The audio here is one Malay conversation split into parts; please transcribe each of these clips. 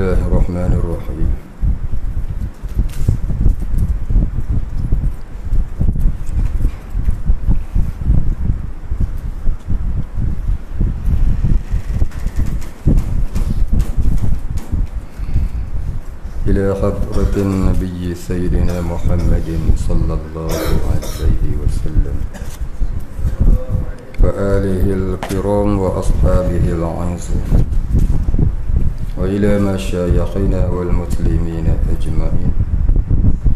الله الرحمن الرحيم. إلى حضرة النبي سيدنا محمد صلى الله عليه وسلم وآله الكرام وأصحابه العظيم، وإلى مشايخنا والمسلمين أجمعين،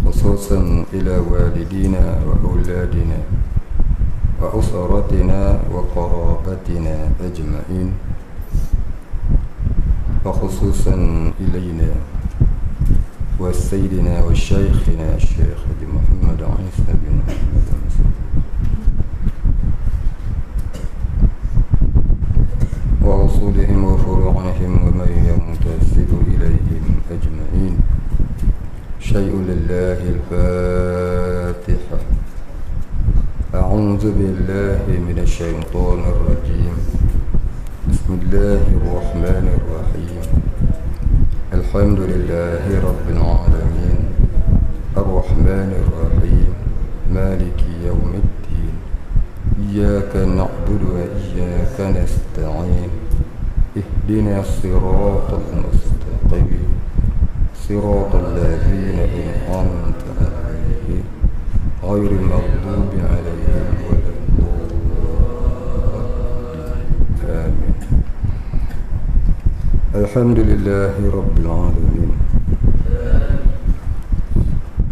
خصوصا إلى والدينا وأولادنا وأسرتنا وقرابتنا أجمعين، وخصوصا إلينا وسيدنا وشيخنا الشيخ محمد عيسى بن محمد وأصولهم وفروعهم ومن ينتسب إليهم أجمعين. شيء لله الفاتحة. أعوذ بالله من الشيطان الرجيم. بسم الله الرحمن الرحيم. الحمد لله رب العالمين الرحمن الرحيم مالك يوم الدين إياك نعبد وإياك نستعين اهدنا الصراط المستقيم صراط الذين أنعمت عليهم غير المغضوب عليهم ولا الضالين آمين. الحمد لله رب العالمين،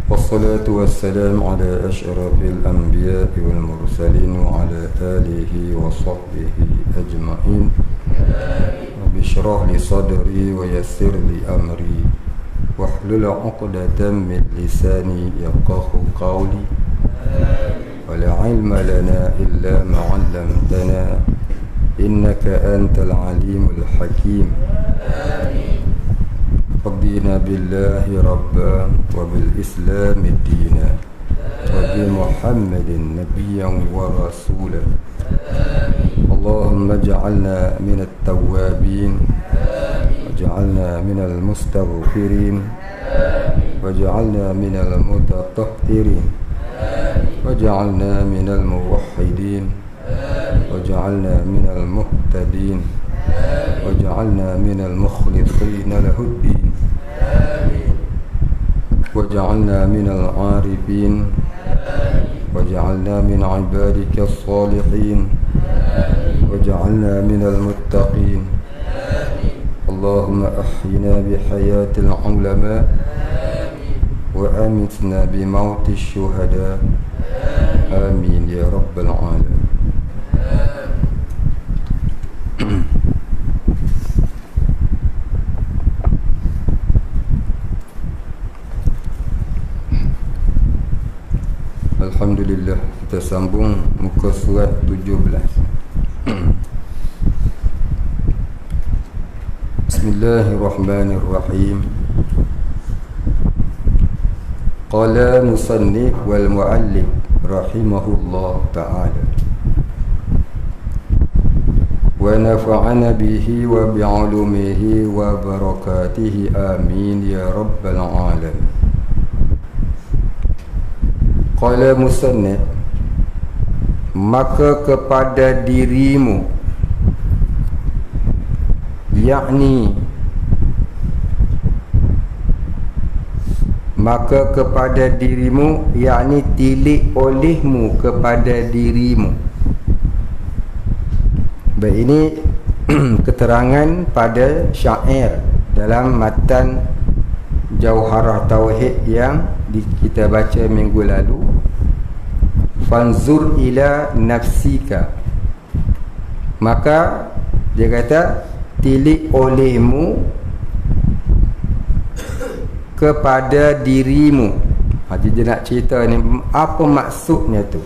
والصلاة والسلام على أشرف الأنبياء والمرسلين وعلى آله وصحبه أجمعين. رب اشرح لي صدري ويسر لي أمري واحلل عقدة من لساني يفقهوا قولي، ولا علم لنا إلا ما علمتنا إنك أنت العليم الحكيم. رضينا بالله ربا وبالإسلام دينا وبمحمد نبيا ورسولا. اللهم اجعلنا من التوابين واجعلنا من المستغفرين واجعلنا من المتطهرين واجعلنا من الموحدين واجعلنا من المهتدين واجعلنا من المخلصين له الدين واجعلنا من العارفين واجعلنا من عبادك الصالحين واجعلنا من المتقين. اللهم أحينا بحياة العلماء وأمتنا بموت الشهداء آمين يا رب العالمين. Alhamdulillah, kita sambung muka surat 17. Bismillahirrahmanirrahim. Qala musannif wal muallif rahimahullah ta'ala wa nafa'ana bihi wa bi'ulumihi wa barakatihi amin ya rabbal alamin. Qala musannif, maka kepada dirimu, yakni maka kepada dirimu, yakni tilik olehmu kepada dirimu. Baik, ini keterangan pada syair dalam matan Jauharah Tauhid yang kita baca minggu lalu. Fanzur ila nafsika, maka dia kata tilik olehmu kepada dirimu. Dia nak cerita ni apa maksudnya tu,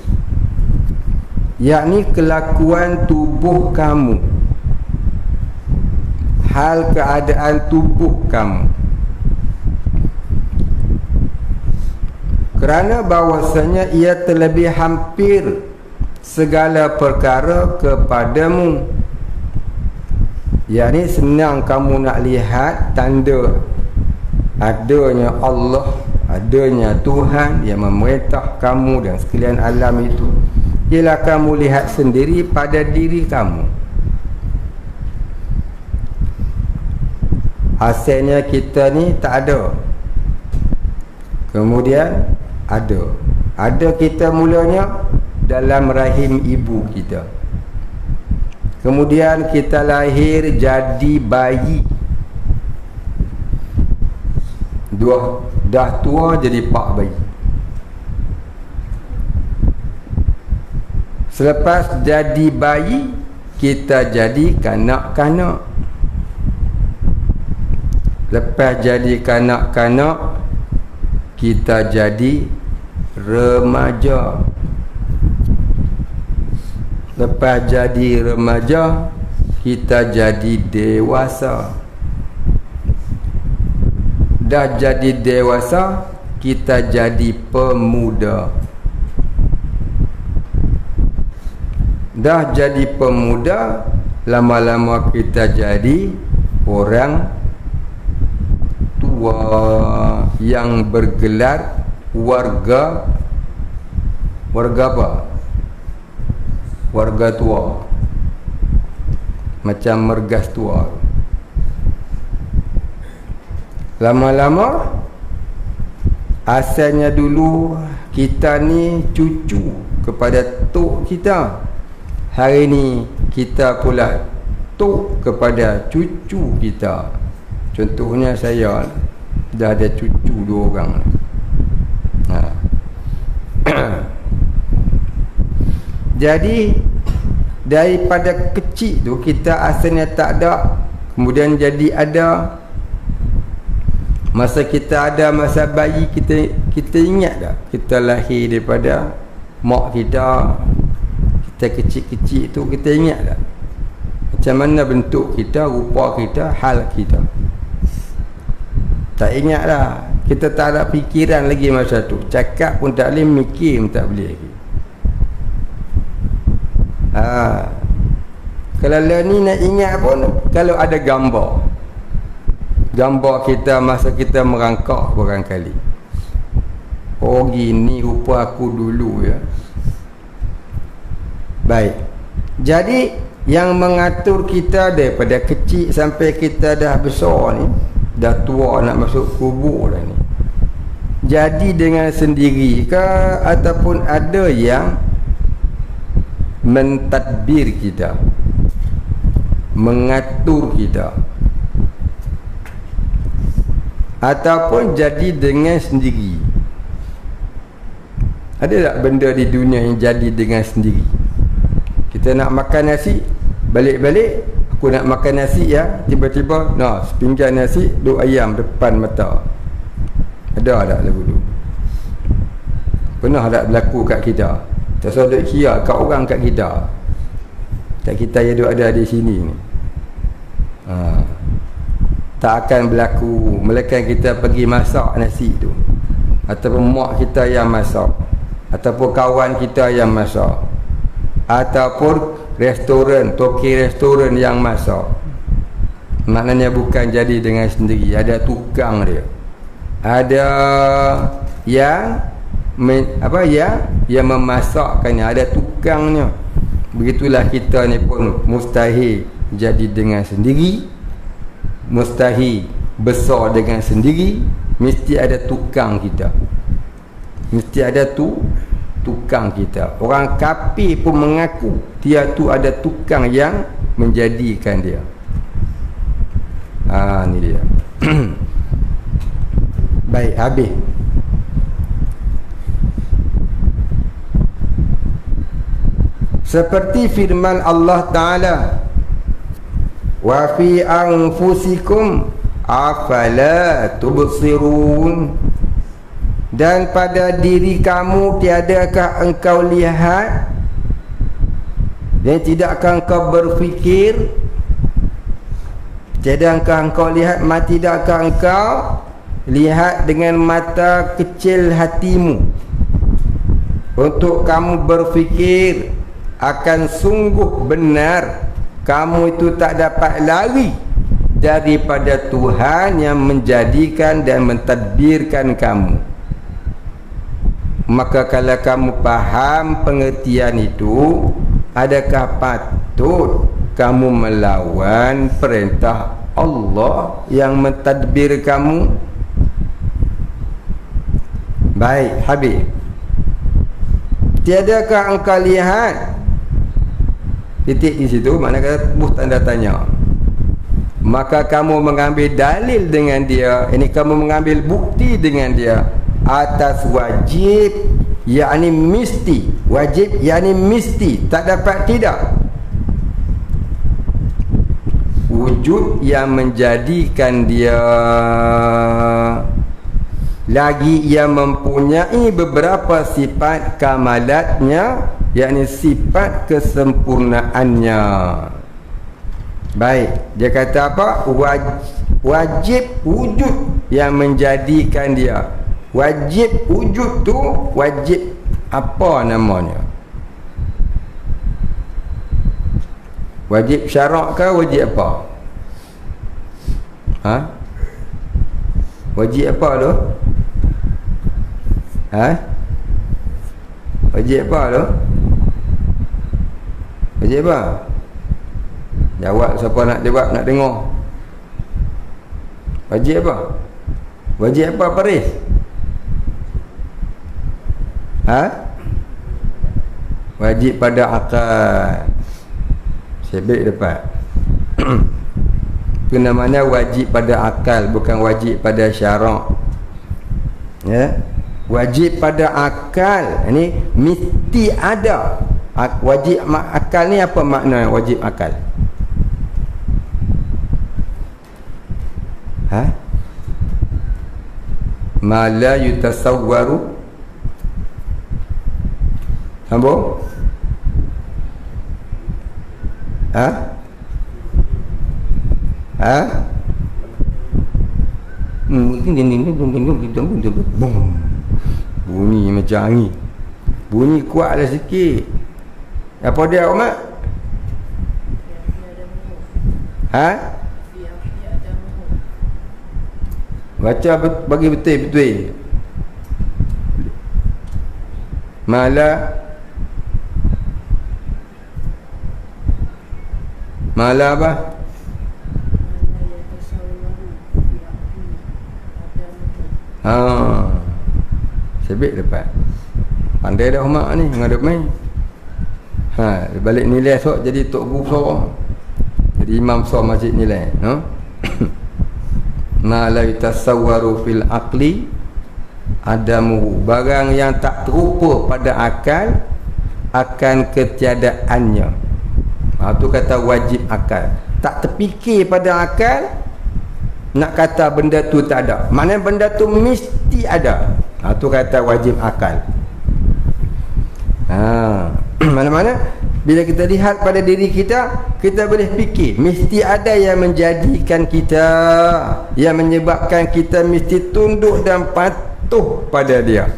yakni kelakuan tubuh kamu, hal keadaan tubuh kamu. Kerana bahawasanya ia terlebih hampir segala perkara kepadamu. Yang ni senang kamu nak lihat tanda adanya Allah, adanya Tuhan yang memerintah kamu dan sekalian alam itu, ialah kamu lihat sendiri pada diri kamu. Asalnya kita ni tak ada, kemudian ada kita mulanya dalam rahim ibu kita, kemudian kita lahir jadi bayi, dah tua jadi pak bayi. Selepas jadi bayi, kita jadi kanak-kanak. Lepas jadi kanak-kanak, kita jadi remaja. Lepas jadi remaja, kita jadi dewasa. Dah jadi dewasa, kita jadi pemuda. Dah jadi pemuda, lama-lama kita jadi orang tua yang bergelar warga apa? Warga tua. Macam mergas tua. Lama-lama, asalnya dulu kita ni cucu kepada tok kita. Hari ni kita pula tok kepada cucu kita. Contohnya saya dah ada cucu 2 orang. Jadi daripada kecil tu kita asalnya tak ada, kemudian jadi ada. Masa kita ada, masa bayi, kita ingat tak kita lahir daripada mak kita? Kita kecil-kecil tu kita ingat tak macam mana bentuk kita, rupa kita, hal kita? Tak ingat lah. Kita tak ada fikiran lagi masa tu. Cakap pun tak boleh, mikir pun tak boleh lagi. Kalau ni nak ingat pun kalau ada gambar kita masa kita merangkak barangkali. Oh gini rupa aku dulu ya. Baik. Jadi yang mengatur kita daripada kecil sampai kita dah besar ni, dah tua nak masuk kubur dah ni, jadi dengan sendiri ke ataupun ada yang mentadbir kita, mengatur kita, ataupun jadi dengan sendiri? Ada tak benda di dunia yang jadi dengan sendiri? Kita nak makan nasi, balik-balik aku nak makan nasi ya, tiba-tiba sepinggan nasi, 2 ayam depan mata. Ada tak lagu tu? Pernah tak berlaku kat kita? Tak usah duk kira kat orang kat kita. Tak kita yang duk ada di sini ni. Tak akan berlaku melainkan kita pergi masak nasi tu, ataupun mak kita yang masak, ataupun kawan kita yang masak, ataupun restoran, toki restoran yang masak. Maknanya bukan jadi dengan sendiri, ada tukang dia. Ada yang yang memasakkannya, ada tukangnya. Begitulah kita ni pun mustahil jadi dengan sendiri, mustahil besar dengan sendiri. Mesti ada tukang kita, mesti ada tukang kita. Orang kafir pun mengaku dia tu ada tukang yang menjadikan dia. Ni dia. Baik, habis. Seperti firman Allah Ta'ala, wa fi anfusikum afala tubsirun, dan pada diri kamu tiadakah engkau lihat, dan tidakkah engkau berfikir, tidakkah engkau lihat, tidakkah engkau lihat dengan mata kecil hatimu untuk kamu berfikir akan sungguh benar kamu itu tak dapat lari daripada Tuhan yang menjadikan dan mentadbirkan kamu. Maka kalau kamu faham pengertian itu, adakah patut kamu melawan perintah Allah yang mentadbir kamu? Baik, habis. Tiadakah engkau lihat? Titik di situ, makna kata buh tanda tanya. Maka kamu mengambil dalil dengan dia, ini kamu mengambil bukti dengan dia atas wajib, yakni mesti. Wajib yakni mesti, tak dapat tidak. Wujud yang menjadikan dia, lagi ia mempunyai beberapa sifat kamalatnya, yakni sifat kesempurnaannya. Baik, dia kata apa? Wajib wujud yang menjadikan dia. Wajib wujud tu wajib apa namanya? Wajib syarak ke wajib apa? Ha? Wajib apa tu? Ha? Wajib apa tu? Wajib apa? Jawab, siapa nak jawab, nak dengar. Wajib apa? Wajib apa, Paris? Ha? Wajib pada akal. Sebab dapat. Itu namanya wajib pada akal, bukan wajib pada syarak. Ya? Wajib pada akal, ini mesti ada. Wajib akal ni apa makna wajib akal? Ha? Ma la yutasawwaru. Sambung. Ha? Ha? Bunyi macam angin. Bunyi kuatlah sikit. Apa dia, Umat? Ha? Baca bagi betul-betul. Mala apa? Sebab dapat. Pandai dah Umat ni ngadap main. Balik nilai esok jadi tok guru besar. Jadi imam besar masjid nilai, no? Ma la yatasawwaru fil aqli adamu, barang yang tak terupa pada akal akan ketiadaannya. Itu kata wajib akal. Tak terfikir pada akal, nak kata benda tu tak ada. Maknanya benda tu mesti ada. Itu kata wajib akal. Mana-mana bila kita lihat pada diri kita, kita boleh fikir mesti ada yang menjadikan kita, yang menyebabkan kita mesti tunduk dan patuh pada dia.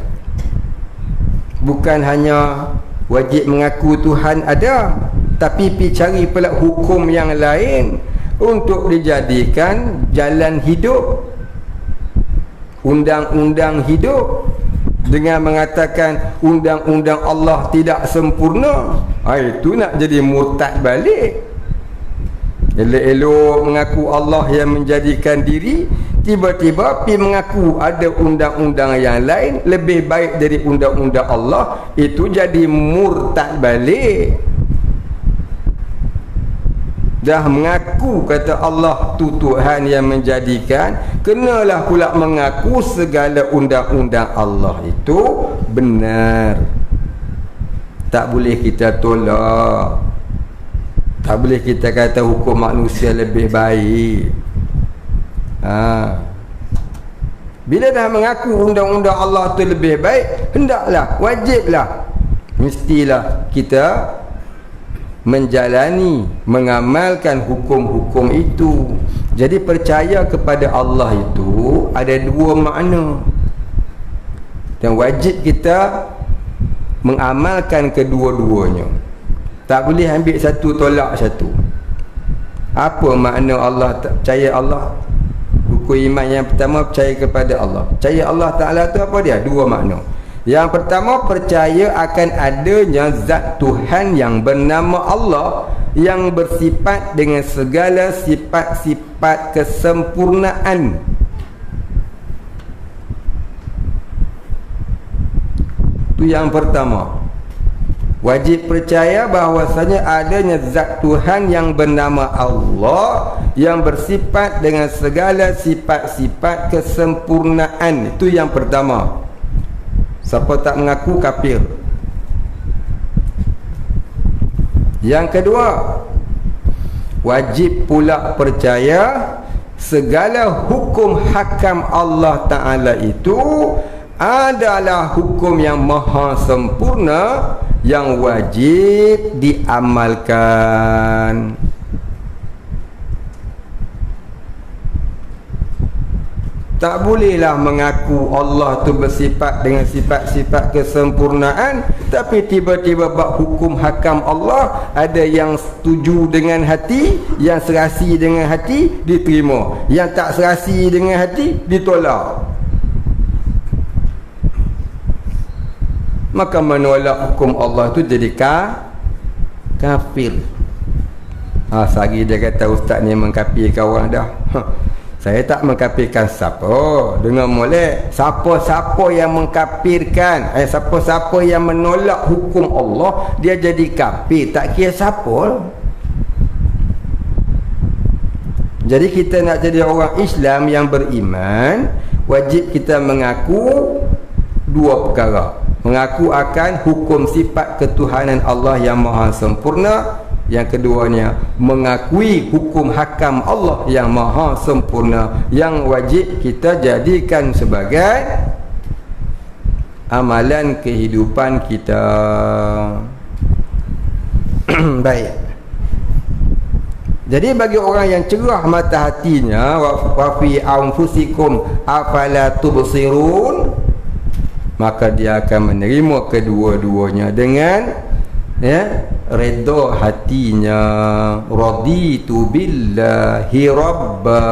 Bukan hanya wajib mengaku Tuhan ada, tapi pergi cari pula hukum yang lain untuk dijadikan jalan hidup, undang-undang hidup, dengan mengatakan undang-undang Allah tidak sempurna. Itu nak jadi murtad balik. Elok-elok mengaku Allah yang menjadikan diri, tiba-tiba pergi mengaku ada undang-undang yang lain lebih baik dari undang-undang Allah, itu jadi murtad balik. Dah mengaku kata Allah tu Tuhan yang menjadikan, kenalah pula mengaku segala undang-undang Allah itu benar. Tak boleh kita tolak. Tak boleh kita kata hukum manusia lebih baik. Bila dah mengaku undang-undang Allah tu lebih baik, hendaklah, wajiblah, mestilah kita menjalani, mengamalkan hukum-hukum itu. Jadi percaya kepada Allah itu ada dua makna, dan wajib kita mengamalkan kedua-duanya. Tak boleh ambil satu tolak satu. Apa makna Allah percaya Allah? Rukun iman yang pertama percaya kepada Allah. Percaya Allah Ta'ala tu apa dia? Dua makna. Yang pertama, percaya akan adanya zat Tuhan yang bernama Allah, yang bersifat dengan segala sifat-sifat kesempurnaan. Itu yang pertama. Wajib percaya bahawasanya adanya zat Tuhan yang bernama Allah, yang bersifat dengan segala sifat-sifat kesempurnaan. Itu yang pertama. Siapa tak mengaku, kafir. Yang kedua, wajib pula percaya segala hukum hakam Allah Ta'ala itu adalah hukum yang maha sempurna, yang wajib diamalkan. Tak bolehlah mengaku Allah tu bersifat dengan sifat-sifat kesempurnaan, tapi tiba-tiba bab hukum hakam Allah, ada yang setuju dengan hati, yang serasi dengan hati diterima, yang tak serasi dengan hati ditolak. Maka menolak hukum Allah tu jadi kafir. Sehari dia kata ustaz ni mengkafirkan orang dah. Saya tak mengkafirkan siapa. Dengar molek, siapa-siapa yang mengkafirkan, siapa-siapa yang menolak hukum Allah, dia jadi kafir. Tak kira siapa. Jadi kita nak jadi orang Islam yang beriman, wajib kita mengaku dua perkara. Mengaku akan hukum sifat ketuhanan Allah yang maha sempurna. Yang keduanya, mengakui hukum hakam Allah yang maha sempurna, yang wajib kita jadikan sebagai amalan kehidupan kita. Baik. Jadi bagi orang yang cerah mata hatinya, wa fi anfusikum afala tubsirun, maka dia akan menerima kedua-duanya dengan redha hatinya. Raditu billahi rabba,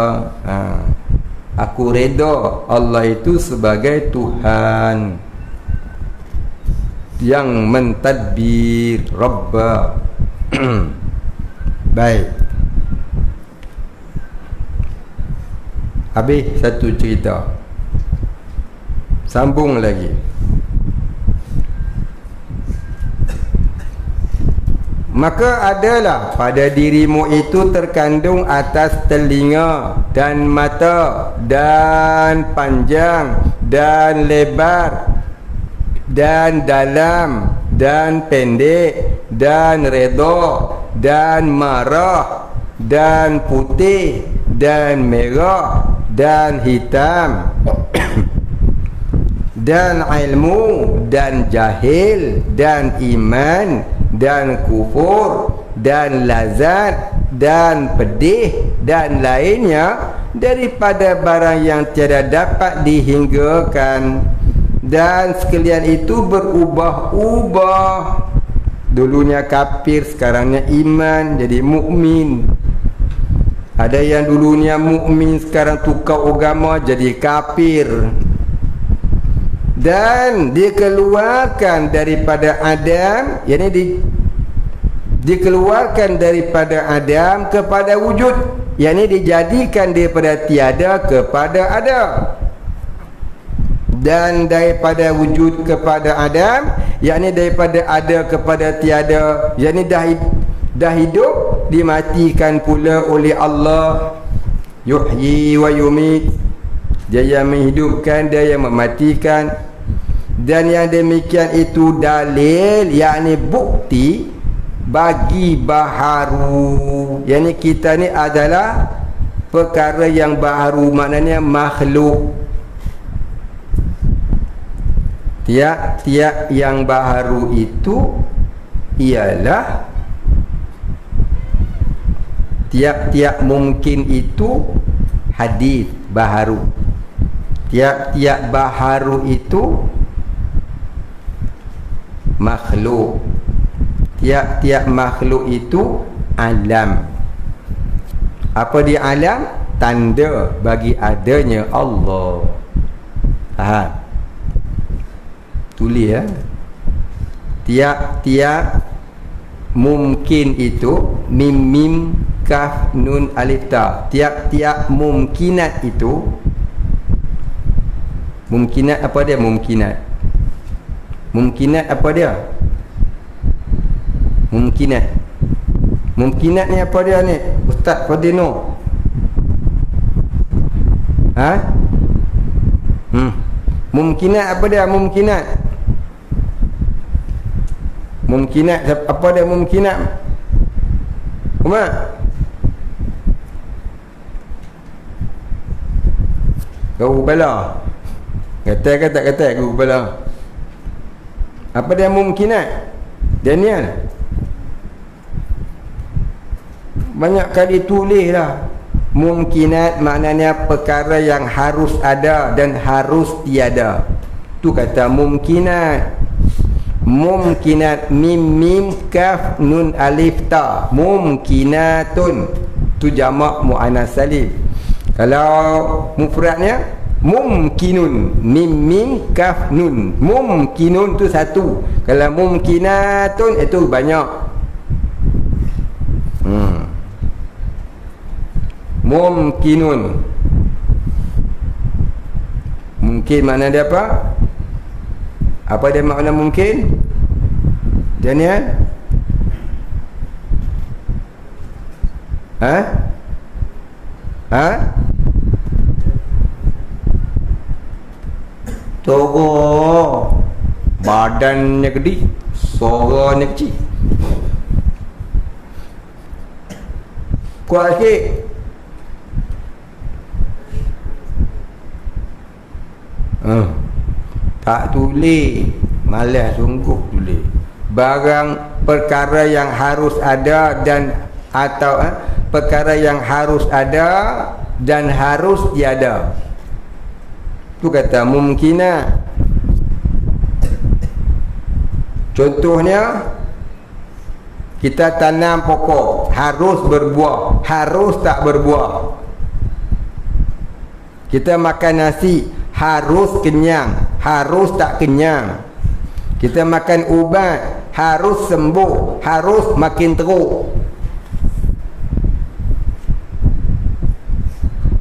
aku redha Allah itu sebagai Tuhan yang mentadbir. Rabba. Baik. Habis satu cerita, sambung lagi. Maka adalah pada dirimu itu terkandung atas telinga dan mata dan panjang dan lebar dan dalam dan pendek dan redha dan marah dan putih dan merah dan hitam dan ilmu dan jahil dan iman dan kufur dan lazat dan pedih dan lainnya daripada barang yang tiada dapat dihinggakan. Dan sekalian itu berubah-ubah. Dulunya kafir, sekarangnya iman, jadi mukmin. Ada yang dulunya mukmin, sekarang tukar agama jadi kafir. Dan dikeluarkan daripada Adam, yakni dikeluarkan daripada Adam kepada wujud, yakni dijadikan daripada tiada kepada ada. Dan daripada wujud kepada Adam, yakni daripada ada kepada tiada, yakni dah hidup, dimatikan pula oleh Allah. Yuhyi wa yumit, dia yang menghidupkan, dia yang mematikan. Dan yang demikian itu dalil, yakni bukti bagi baharu. Yakni kita ni adalah perkara yang baharu, maknanya makhluk. Tiap-tiap yang baharu itu ialah tiap-tiap mungkin itu hadis baharu. Tiap-tiap baharu itu makhluk. Tiap-tiap makhluk itu alam. Apa dia alam? Tanda bagi adanya Allah. Faham? Tulis ya. Tiap-tiap mungkin itu mim mim kaf nun alif ta. Tiap-tiap mungkinat itu, mungkinat apa dia? Mungkinat apa dia? Mungkinat ni apa dia ni? Ustaz Fadino. Mungkinat apa dia? Mungkinat apa dia? Mungkinat Umar. Guru kepala. Kata ke tak kata guru kepala? Apa dia mungkinat? Daniel banyak kali tulis lah. Mungkinat maknanya perkara yang harus ada dan harus tiada. Tu kata mungkinat. Mungkinat mim mim kaf nun alif ta. Mungkinatun. Tu jamak muannas salim. Kalau mufradnya mumkinun, mim mim kaf nun. Mumkinun tu satu. Kalau mumkinatun itu banyak. Mumkinun. Mungkin makna dia apa? Apa dia makna mungkin? Daniel? Togo badannya gede, suaranya kecil. Kuat sikit. Tak tulis, malas sungguh tulis. Barang perkara yang harus ada dan atau perkara yang harus ada dan harus tiada. Tu kata mungkinat. Contohnya, kita tanam pokok, harus berbuah, harus tak berbuah. Kita makan nasi, harus kenyang, harus tak kenyang. Kita makan ubat, harus sembuh, harus makin teruk.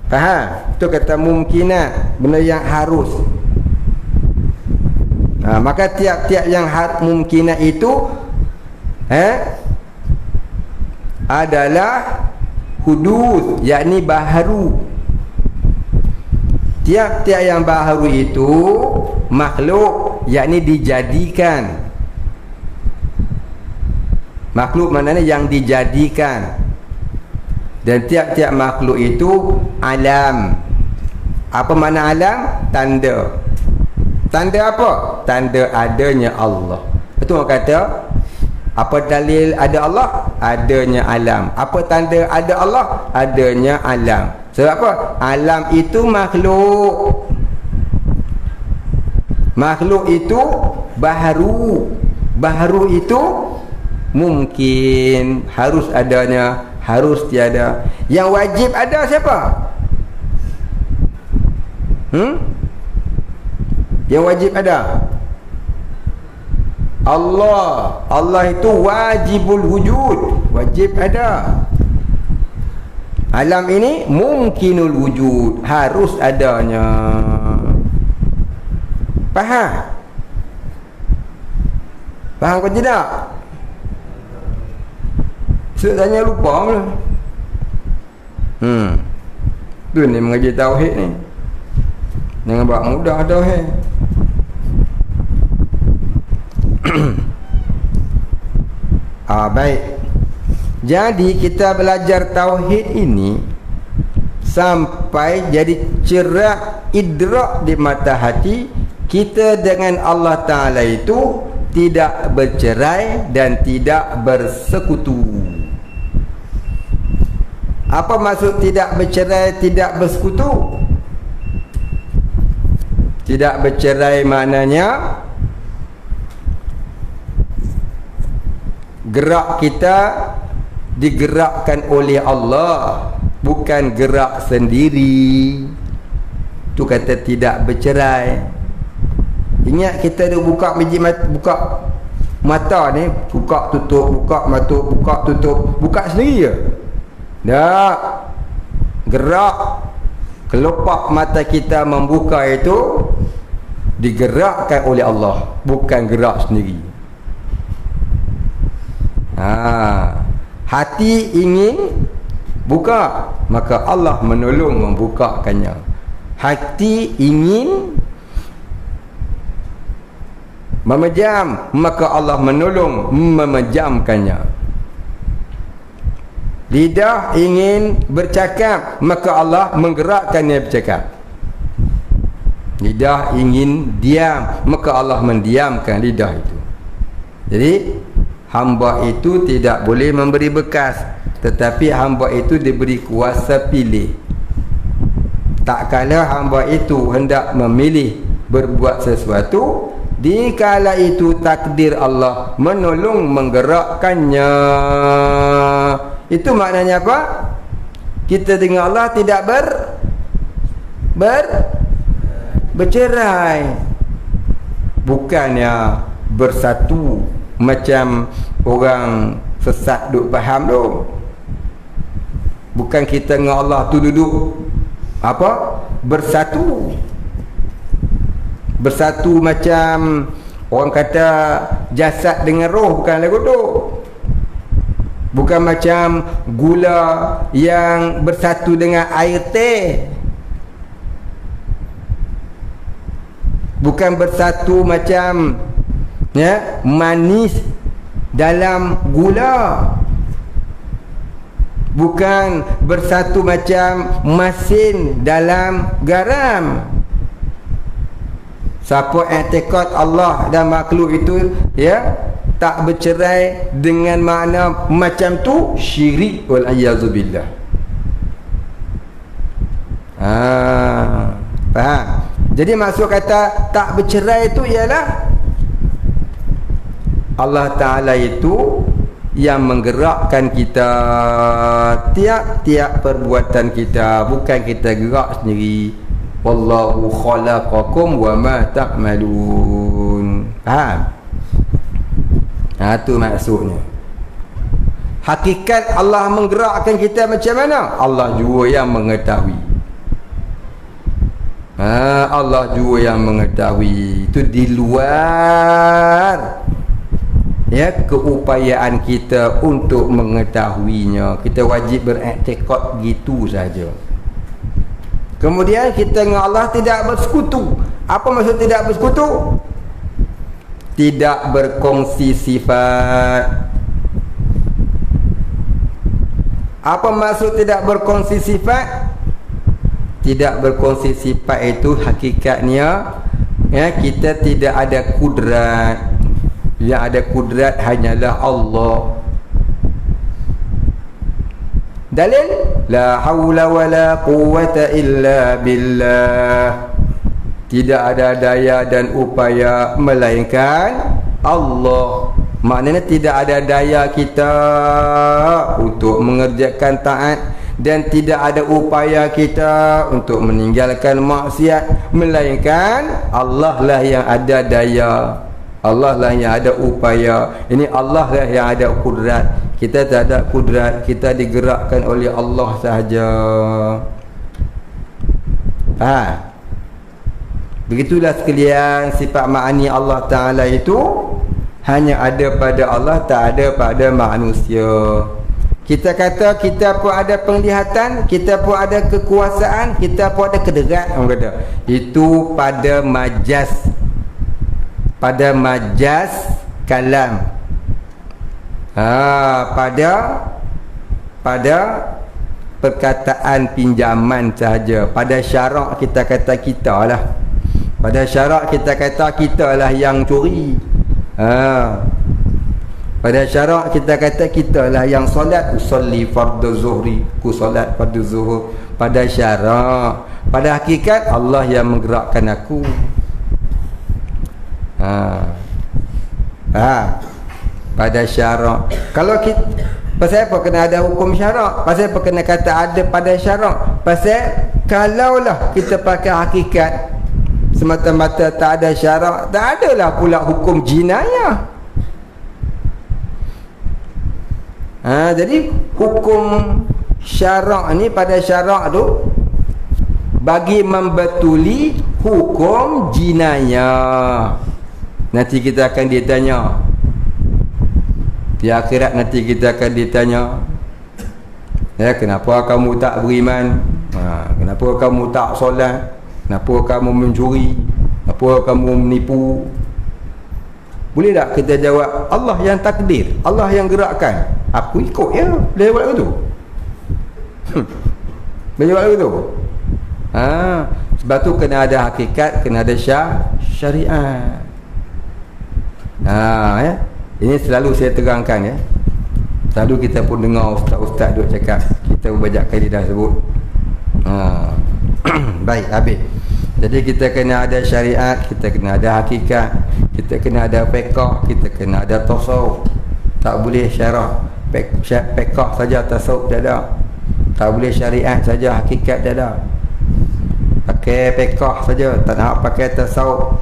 Faham? Itu kata mungkinat, benda yang harus. Maka tiap-tiap yang mungkinat itu adalah hudud, yakni baharu. Tiap-tiap yang baharu itu makhluk, yakni dijadikan. Makhluk maknanya yang dijadikan. Dan tiap-tiap makhluk itu alam. Apa makna alam? Tanda. Tanda apa? Tanda adanya Allah. Itu orang kata, apa dalil ada Allah? Adanya alam. Apa tanda ada Allah? Adanya alam. Sebab apa? Alam itu makhluk. Makhluk itu baharu. Baharu itu mungkin, harus adanya, harus tiada. Yang wajib ada siapa? Yang wajib ada Allah. Allah itu wajibul wujud, wajib ada. Alam ini mungkinul wujud, harus adanya. Faham? Faham ke tidak? Tanya lupa pula. Tu ni mengaji tauhid ni. Jangan buat mudah tauhid. Baik. Jadi kita belajar tauhid ini sampai jadi cerak idrak di mata hati kita dengan Allah Ta'ala itu tidak bercerai dan tidak bersekutu. Apa maksud tidak bercerai, tidak bersekutu? Tidak bercerai maknanya gerak kita digerakkan oleh Allah, bukan gerak sendiri. Tu kata tidak bercerai. Ingat kita dah buka biji buka mata ni, buka tutup, buka mata, buka tutup, buka sendiri je. Tak. Gerak kelopak mata kita membuka itu digerakkan oleh Allah, bukan gerak sendiri. Hati ingin buka, maka Allah menolong membukakannya. Hati ingin memejam, maka Allah menolong memejamkannya. Lidah ingin bercakap, maka Allah menggerakkannya bercakap. Lidah ingin diam, maka Allah mendiamkan lidah itu. Jadi hamba itu tidak boleh memberi bekas, tetapi hamba itu diberi kuasa pilih. Tak kala hamba itu hendak memilih berbuat sesuatu, dikala itu takdir Allah menolong menggerakkannya. Itu maknanya apa? Kita dengan Allah tidak bercerai, bukannya bersatu macam orang sesat duk faham tu. Bukan kita dengan Allah tu duduk apa? Bersatu macam orang kata jasad dengan roh, bukan lagu tu. Bukan macam gula yang bersatu dengan air teh. Bukan bersatu macam manis dalam gula. Bukan bersatu macam masin dalam garam. Siapa i'tikad Allah dan makhluk itu tak bercerai dengan makna macam tu, syirik wal a'yazubillah. Faham? Jadi maksud kata tak bercerai itu ialah Allah Ta'ala itu yang menggerakkan kita tiap-tiap perbuatan kita, bukan kita gerak sendiri. Wallahu khalaqakum wa ma ta'malun. Faham? Itu maksudnya. Hakikat Allah menggerakkan kita macam mana? Allah jua yang mengetahui. Allah jua yang mengetahui. Itu di luar keupayaan kita untuk mengetahuinya. Kita wajib beriktikad gitu saja. Kemudian kita dengan Allah tidak bersekutu. Apa maksud tidak bersekutu? Tidak berkongsi sifat. Apa maksud tidak berkongsi sifat? Tidak berkongsi sifat itu hakikatnya kita tidak ada kudrat. Yang ada kudrat hanyalah Allah. Dalil? La hawla wa la quwwata illa billah. Tidak ada daya dan upaya melainkan Allah. Maknanya tidak ada daya kita untuk mengerjakan taat, dan tidak ada upaya kita untuk meninggalkan maksiat, melainkan Allah lah yang ada daya, Allah lah yang ada upaya. Ini Allah lah yang ada kudrat. Kita tak ada kudrat, kita digerakkan oleh Allah sahaja. Begitulah sekalian, sifat ma'ani Allah Ta'ala itu hanya ada pada Allah, tak ada pada manusia. Kita kata kita pun ada penglihatan, kita pun ada kekuasaan, kita pun ada kederat, orang kata. Itu pada majaz, pada majaz kalam. Pada perkataan pinjaman sahaja. Pada syarak kita kata kita lah. Pada syarak kita kata kita lah yang curi. Pada syarak kita kata kita lah yang solat. Usalli fardu zuhri, ku solat fardu zuhur. Pada syarak. Pada hakikat Allah yang menggerakkan aku. Pada syarak. Kalau kita Pasal apa kena ada hukum syarak? Pasal apa kena kata ada pada syarak? Pasal kalaulah kita pakai hakikat semata-mata tak ada syarak, tak adalah pula hukum jinayah. Jadi hukum syarak ni, pada syarak tu bagi membetuli hukum jinayah. Nanti kita akan ditanya di akhirat, nanti kita akan ditanya, kenapa kamu tak beriman, kenapa kamu tak solat, kenapa kamu mencuri, kenapa kamu menipu. Boleh tak kita jawab, Allah yang takdir, Allah yang gerakkan, aku ikut ya. Boleh buat begitu? Boleh buat begitu? Sebab tu kena ada hakikat, kena ada syariat. Ini selalu saya terangkan ya. Selalu kita pun dengar ustaz-ustaz duk cakap, kita banyak kali dah sebut. Baik, habis. Jadi kita kena ada syariat, kita kena ada hakikat, kita kena ada fiqh, kita kena ada tasawuf. Tak boleh syarah fiqh saja, tasawuf tak ada. Tak boleh syariat saja, hakikat tak ada. Pakai fiqh saja, tak nak pakai tasawuf,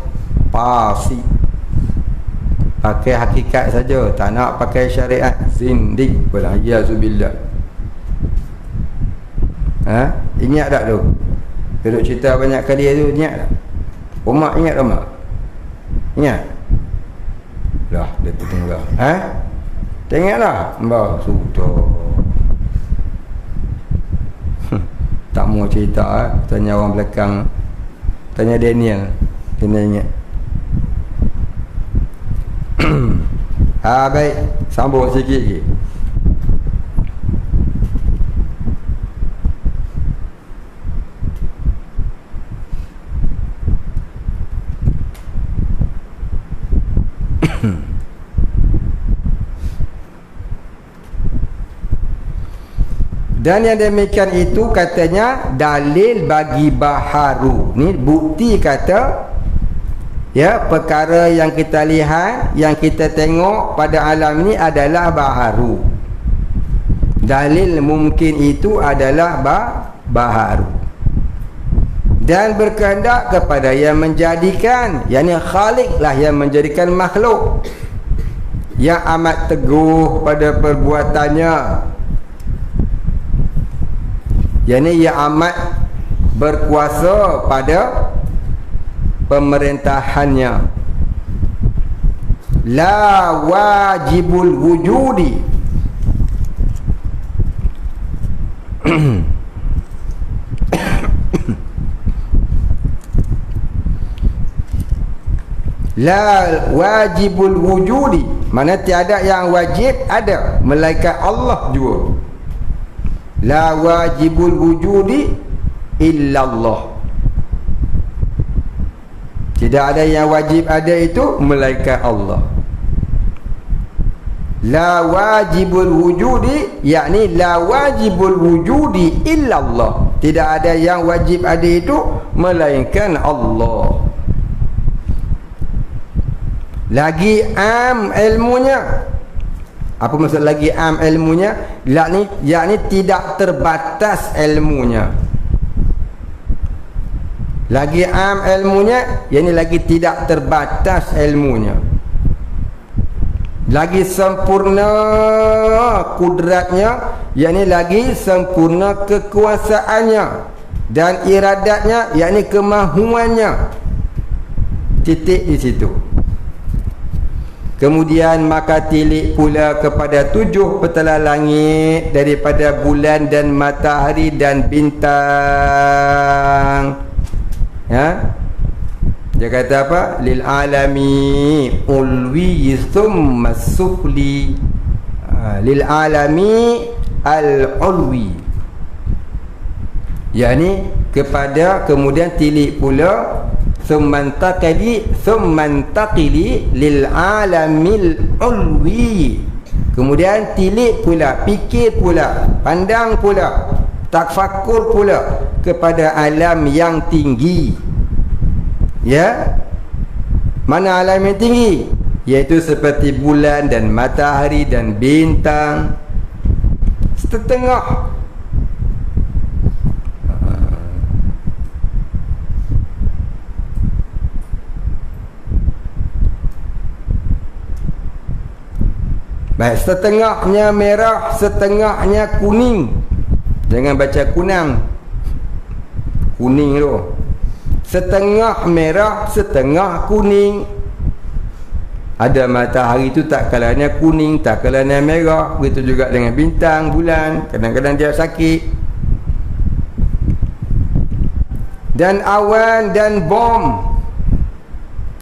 pasti. Pakai hakikat saja, tak nak pakai syariat, zindik, wala'iyazubillah. Ingat tak tu? Duduk cerita banyak kali tu, ingat tak? Umar ingat tak, Umar? Ingat? Lah, dia tertengah. Tak ingat lah? Mbak, sudah. Tak mau cerita, tanya orang belakang. Tanya Daniel, kena ingat. Baik, sambung sikit lagi. Dan yang demikian itu katanya dalil bagi baharu. Ni bukti kata ya, perkara yang kita lihat, yang kita tengok pada alam ini adalah baharu. Dalil mungkin itu adalah baharu. Dan berkehendak kepada yang menjadikan, yakni Khalik lah yang menjadikan makhluk, yang amat teguh pada perbuatannya, yakni yang amat berkuasa pada pemerintahannya. La wajibul wujudi la wajibul wujudi, mana tiada yang wajib ada melainkan Allah juga. La wajibul wujudi illallah, tidak ada yang wajib ada itu melainkan Allah. La wajibul wujudi, yakni la wajibul wujudi illallah, tidak ada yang wajib ada itu melainkan Allah. Lagi am ilmunya. Apa maksud lagi am ilmunya? Yakni tidak terbatas ilmunya. Lagi am ilmunya, yakni lagi tidak terbatas ilmunya. Lagi sempurna kudratnya, yakni lagi sempurna kekuasaannya dan iradatnya, yakni kemahuannya. Titik di situ. Kemudian maka tilik pula kepada 7 petala langit daripada bulan dan matahari dan bintang. Ya, dia kata apa? Lil alami ulwi thumma sufli. Lil alami al ulwi, yakni kepada, kemudian tilik pula Thumantaqili lil alamil ulwi, kemudian tilik pula, fikir pula, pandang pula, tafakur pula kepada alam yang tinggi. Ya, mana alam yang tinggi? Iaitu seperti bulan dan matahari dan bintang. setengah. Baik, setengahnya merah, setengahnya kuning. Jangan baca kunang. Kuning tu. Setengah merah, setengah kuning. Ada matahari tu tak kalanya kuning, tak kalanya merah. Begitu juga dengan bintang, bulan. Kadang-kadang dia sakit. Dan awan dan bom.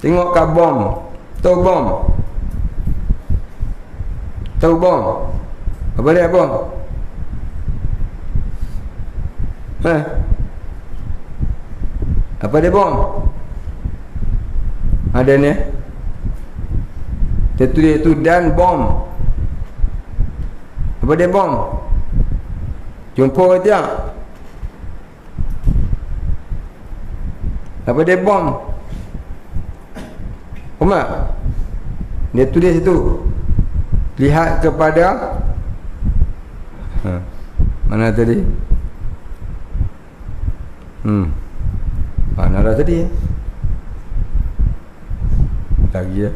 Tengok kat bom. Tahu bom? Tahu bom? Apa dia bom? Apa dia bom? Ada ni. Dia tulis tu dan bom. Apa dia bom? Jumpa ke tak? Apa dia bom? Umat, dia tulis itu. Lihat kepada mana tadi? Mana dah tadi? Lagi ya.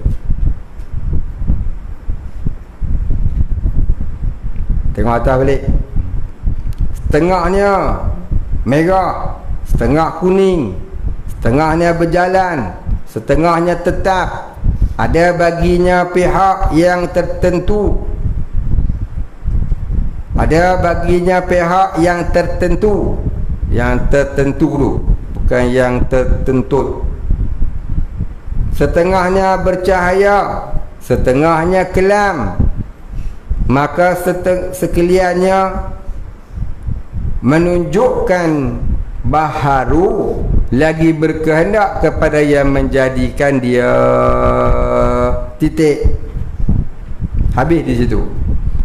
Tengok atas balik. Setengahnya merah, setengah kuning, setengahnya berjalan, setengahnya tetap. Ada baginya pihak yang tertentu. Ada baginya pihak yang tertentu. Yang tertentu tu, bukan yang tertentut. Setengahnya bercahaya, setengahnya kelam. Maka sekaliannya menunjukkan baharu lagi berkehendak kepada yang menjadikan dia. Titik. Habis di situ.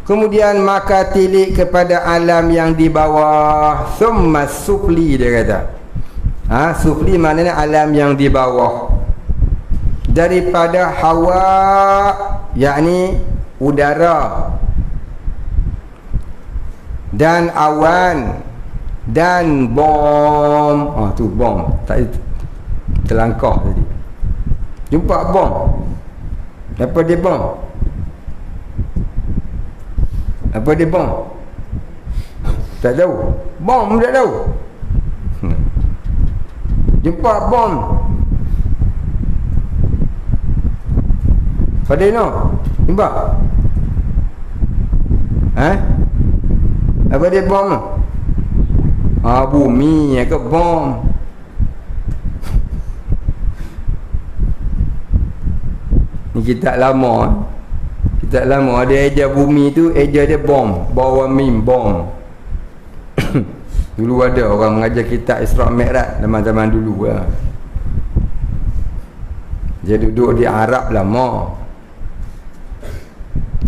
Kemudian maka tilik kepada alam yang di bawah. Summa sufli, dia kata. Sufli maknanya alam yang di bawah. Daripada hawa, yakni udara, dan awan, dan bom. Tu bom. Tak terlangkah tadi. Jumpa bom. Apa dia bom? Apa dia bom? Tak tahu. Bom tak tahu. Jumpa bom. Pada no? Jumpa? Apa dia bom? Bumi ke bom. Ni kitab lama. Kitab lama ada eja bumi tu, eja dia bom. Bawa mim bom. Dulu ada orang mengajar kitab Isra' Mi'raj zaman-zaman dulu lah. Dia duduk di Arab lama.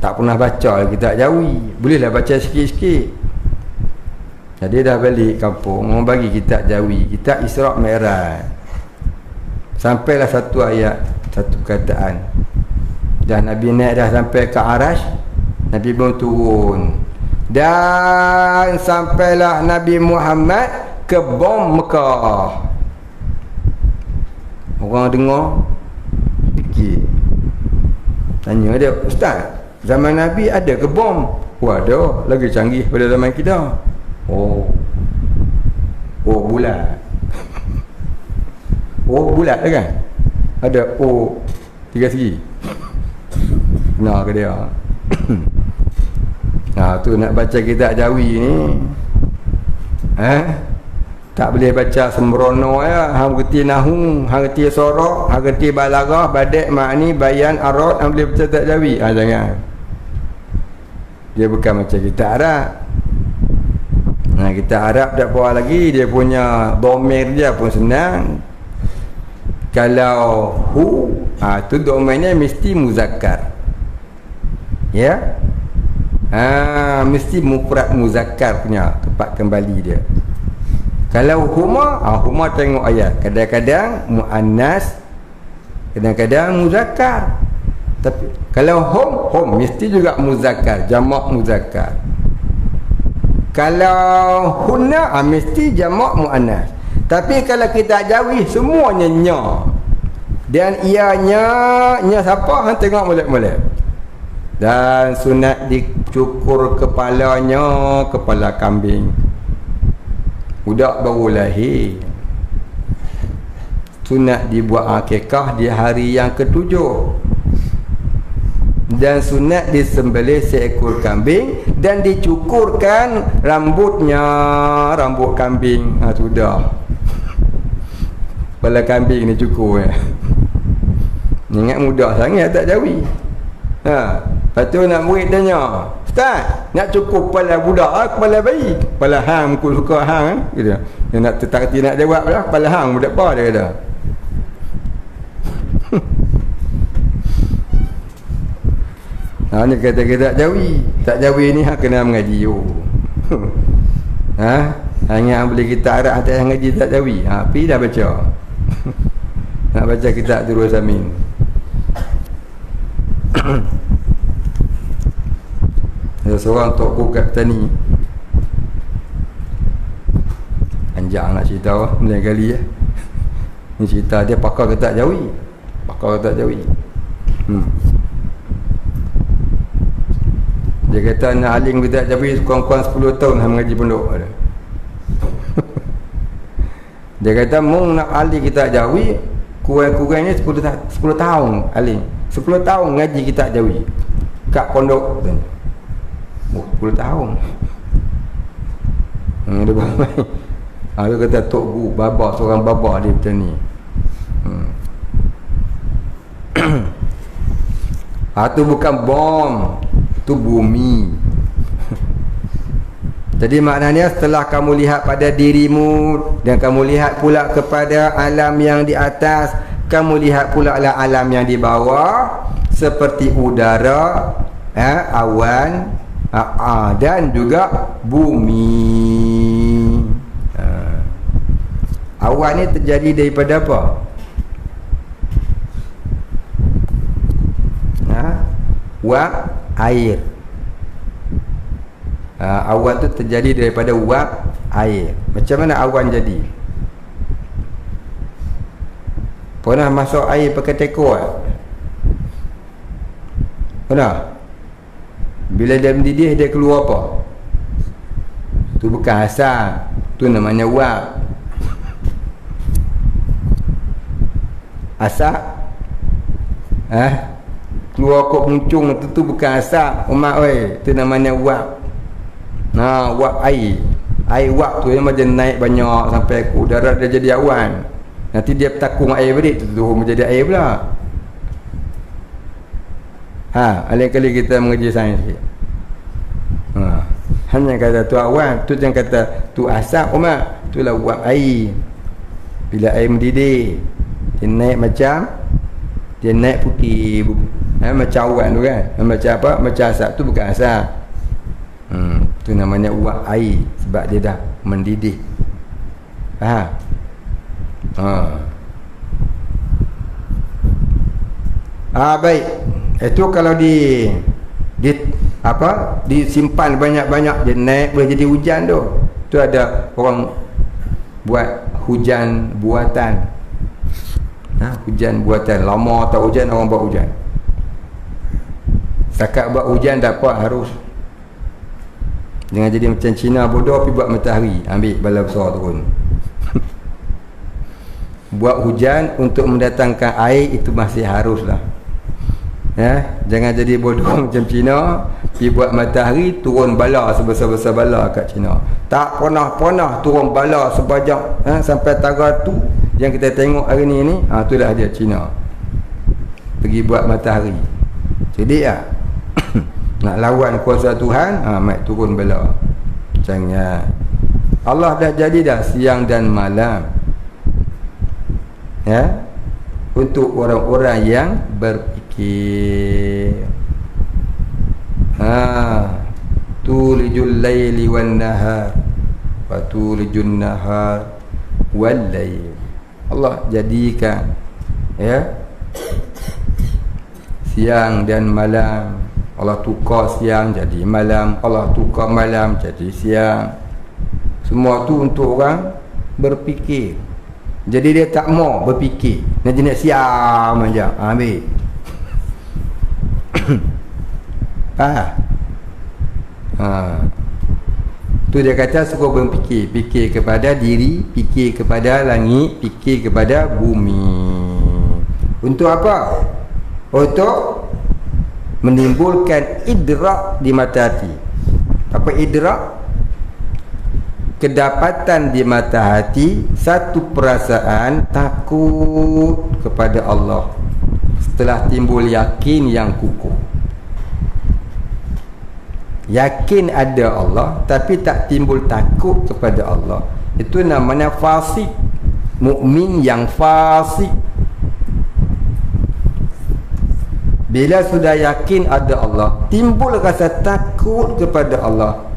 Tak pernah baca kitab Jawi. Bolehlah baca sikit-sikit. Jadi dah balik kampung, orang bagi kitab Jawi, kitab Isra' Mi'raj. Sampailah satu ayat, satu perkataan. Dah Nabi naik dah sampai ke Arash, Nabi pun turun. Dan sampailah Nabi Muhammad ke bom Mekah. Orang dengar, fikir. Tanya dia, Ustaz, zaman Nabi ada ke bom? Ada, lagi canggih pada zaman kita. Bulat. Bulat kan? Ada tiga segi. Benar ke dia? Tu nak baca kitab Jawi ni. Tak boleh baca sembrono ya. Hang reti nahu, hang reti sorok, hang reti balaghah, badek, makni, bayan, arad, hang boleh baca kitab Jawi. Jangan. Dia bukan macam kitab Arab. Kitab Arab tak apa lagi, dia punya domain dia pun senang. Kalau tu domainnya mesti muzakkar. Ya. Mesti mufrad muzakkar punya tempat kembali dia. Kalau huma tengok ayat. Kadang-kadang muannas, kadang-kadang muzakkar. Tapi kalau hum mesti juga muzakkar, jamak muzakkar. Kalau hunna mesti jamak muannas. Tapi kalau kita jawi semuanya nya. Dan ianya nya siapa hang tengok molek-molek. Dan sunat dicukur kepalanya, kepala kambing. Budak baru lahir. Sunat dibuat akikah di hari yang ketujuh. Dan sunat disembelih seekor kambing dan dicukurkan rambutnya, rambut kambing. Sudah. Kepala kambing ni cukur ya. Ingat mudah sangat tak jawi. Lepas tu nak murid tanya, Ustaz, nak cukur kepala budak kepala bayi? Kepala hang, mukul suka hang gitu. Dia nak tertati nak jawab lah, kepala hang budak apa dia kata. Ni kata-kata tak jawi. Tak jawi ni hang kena mengaji yo. Hanya boleh kita arah atas yang ngaji tak jawi. Pi dah baca. Nak baca kitab Durrul Samin. Ada seorang tok kat petani. Anjang nak cerita lain kali ya. Ni cerita dia pakar ke tak jawi. Pakar ke tak jawi. Dia kata nak aling ke tak jawi kurang-kurang 10 tahun hang mengaji pondok ada. Dia kata mung nak aling kita jawi kurang-kurangnya 10 tahun aling. 10 tahun ngaji kita jawi kat pondok tu. 10 tahun. Dia baik. Dia kata tok guru baba seorang baba dia petani. Tu bukan bom, tu bumi. Jadi maknanya setelah kamu lihat pada dirimu dan kamu lihat pula kepada alam yang di atas, kamu lihat pula alam yang di bawah seperti udara, awan, dan juga bumi. Awan ni terjadi daripada apa? Wap air. Awan tu terjadi daripada wap air. Macam mana awan jadi? Pernah masuk air pakai teko tak? Pernah? Bila dia mendidih dia keluar apa? Tu bukan asap, tu namanya wap. Asap keluar kok muncung tu bukan asap umat oi, tu namanya wap. Wap air. Air wap tu yang macam naik banyak sampai ke udara dia jadi awan. Nanti dia bertakung air balik tu menjadi air pula. Lain kali kita mengaji sains sikit. Hanya kata tu awan, tu jangan kata tu asap umat, tu lah wap air. Bila air mendidih dia naik macam dia naik putih macam awan tu kan. Macam apa? Macam asap tu bukan asap. Tu namanya wap air sebab dia dah mendidih. Faham? Baik. Itu kalau disimpan banyak-banyak dia naik boleh jadi hujan tu. Tu ada orang buat hujan buatan. Hujan buatan. Lama tak hujan orang buat hujan. Setakat buat hujan dapat harus. Jangan jadi macam Cina bodoh pergi buat matahari, ambil bala besar turun. Buat hujan untuk mendatangkan air itu masih haruslah. Jangan jadi bodoh macam Cina pergi buat matahari turun bala sebesar-besar bala kat Cina. Tak pernah turun bala sebanyak sampai tara tu yang kita tengok hari ni tu dah dia Cina. Pergi buat matahari. Jadi nak lawan kuasa Tuhan, mai turun bala. Jangan. Allah dah jadi dah siang dan malam. Untuk orang-orang yang berfikir. Tulijul laili wan nahar wa tulijun nahar wal lail. Allah jadikan siang dan malam Allah tukar siang jadi malam, Allah tukar malam jadi siang. Semua tu untuk orang berfikir. Jadi dia tak mau berfikir, nak siam aja. Ambil. Tu dia kata suruh berfikir, fikir kepada diri, fikir kepada langit, fikir kepada bumi. Untuk apa? Untuk menimbulkan idrak di mata hati. Apa idrak? Kedapatan di mata hati satu perasaan takut kepada Allah setelah timbul yakin yang kukuh. Yakin ada Allah tapi tak timbul takut kepada Allah, itu namanya fasik. Mukmin yang fasik. Bila sudah yakin ada Allah, timbul rasa takut kepada Allah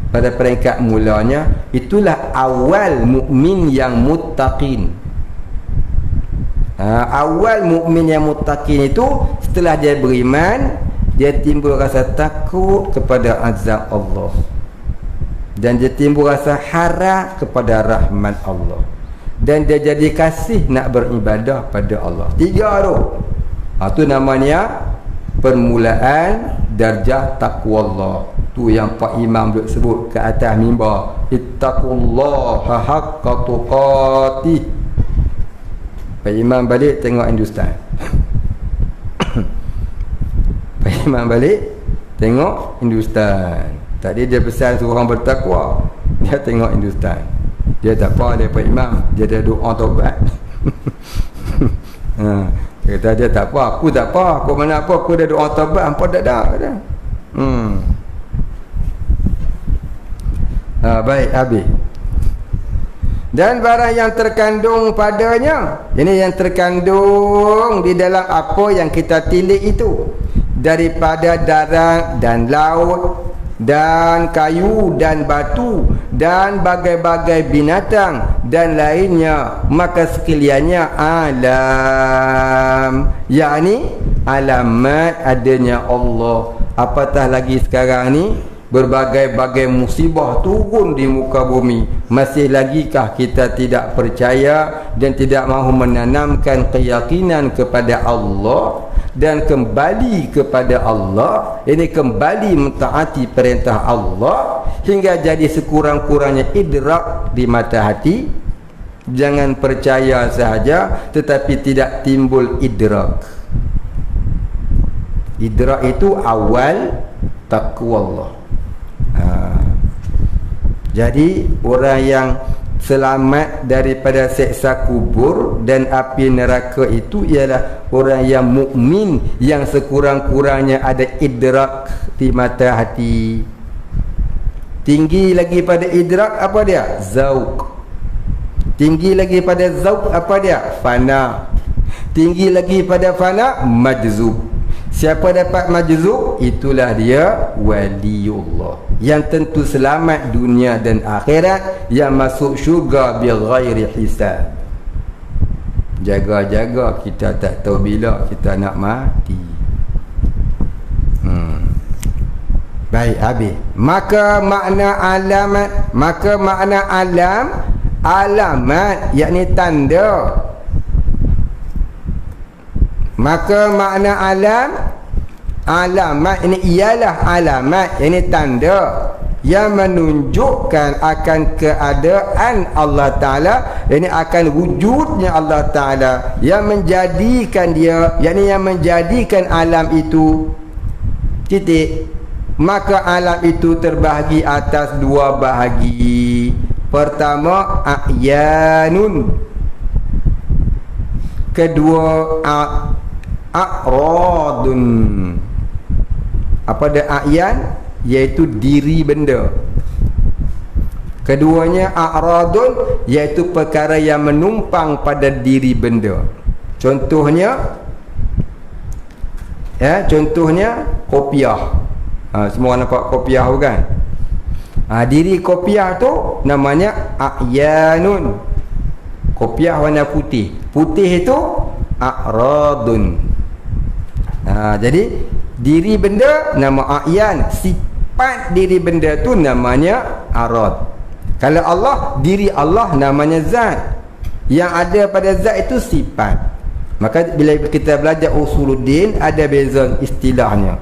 pada peringkat mulanya, itulah awal mukmin yang muttaqin. Awal mukmin yang muttaqin itu setelah dia beriman, dia timbul rasa takut kepada azab Allah, dan dia timbul rasa harap kepada rahmat Allah, dan dia jadi kasih nak beribadah pada Allah. 3 tu. Itu namanya permulaan darjah taqwa Allah. Tu yang Pak Imam duk sebut ke atas mimbar, ittaqullaha haqqa tuqatih. Pak Imam balik tengok Hindustan. Pak Imam balik tengok Hindustan. Tadi dia pesan suruh orang bertakwa, dia tengok Hindustan. Dia tak apa dia Pak Imam, dia ada doa taubat. Dia kata dia tak apa, aku tak apa, aku mana apa, aku dah doa taubat, hampa tak ada kata. Baik, habis. Dan barang yang terkandung padanya, ini yang terkandung di dalam apa yang kita tilik itu, daripada darat dan laut dan kayu dan batu dan bagai-bagai binatang dan lainnya, maka sekaliannya alam, yakni alamat adanya Allah. Apatah lagi sekarang ni berbagai-bagai musibah turun di muka bumi, masih lagikah kita tidak percaya dan tidak mahu menanamkan keyakinan kepada Allah dan kembali kepada Allah? Ini kembali mentaati perintah Allah hingga jadi sekurang-kurangnya idrak di mata hati. Jangan percaya sahaja tetapi tidak timbul idrak. Idrak itu awal taqwa Allah. Jadi orang yang selamat daripada seksa kubur dan api neraka itu ialah orang yang mukmin yang sekurang-kurangnya ada idrak di mata hati. Tinggi lagi pada idrak apa dia? Zauq. Tinggi lagi pada zauq apa dia? Fana. Tinggi lagi pada fana, majzub. Siapa dapat majzub, itulah dia waliullah, yang tentu selamat dunia dan akhirat, yang masuk syurga bighairi hisab. Jaga-jaga, kita tak tahu bila kita nak mati. Baik, habis. Maka makna alam, alamat, yakni tanda. Maka makna alam, alamat ini ialah alamat, ini tanda yang menunjukkan akan keadaan Allah Ta'ala, ini akan wujudnya Allah Ta'ala, yang menjadikan dia, yakni yang menjadikan alam itu titik. Maka alam itu terbahagi atas 2 bahagi. Pertama, a'yanun. Kedua, a'radun. Apa dia a'yan? Iaitu diri benda. Keduanya a'radun, iaitu perkara yang menumpang pada diri benda. Contohnya kopiah. Semua orang nampak kopiah bukan? Diri kopiah tu namanya a'yanun. Kopiah warna putih. Putih itu a'radun. Jadi Diri benda nama a'yan, sifat diri benda tu namanya arad. Kalau Allah, diri Allah namanya zat. Yang ada pada zat itu sifat. Maka bila kita belajar usuluddin, ada beza istilahnya.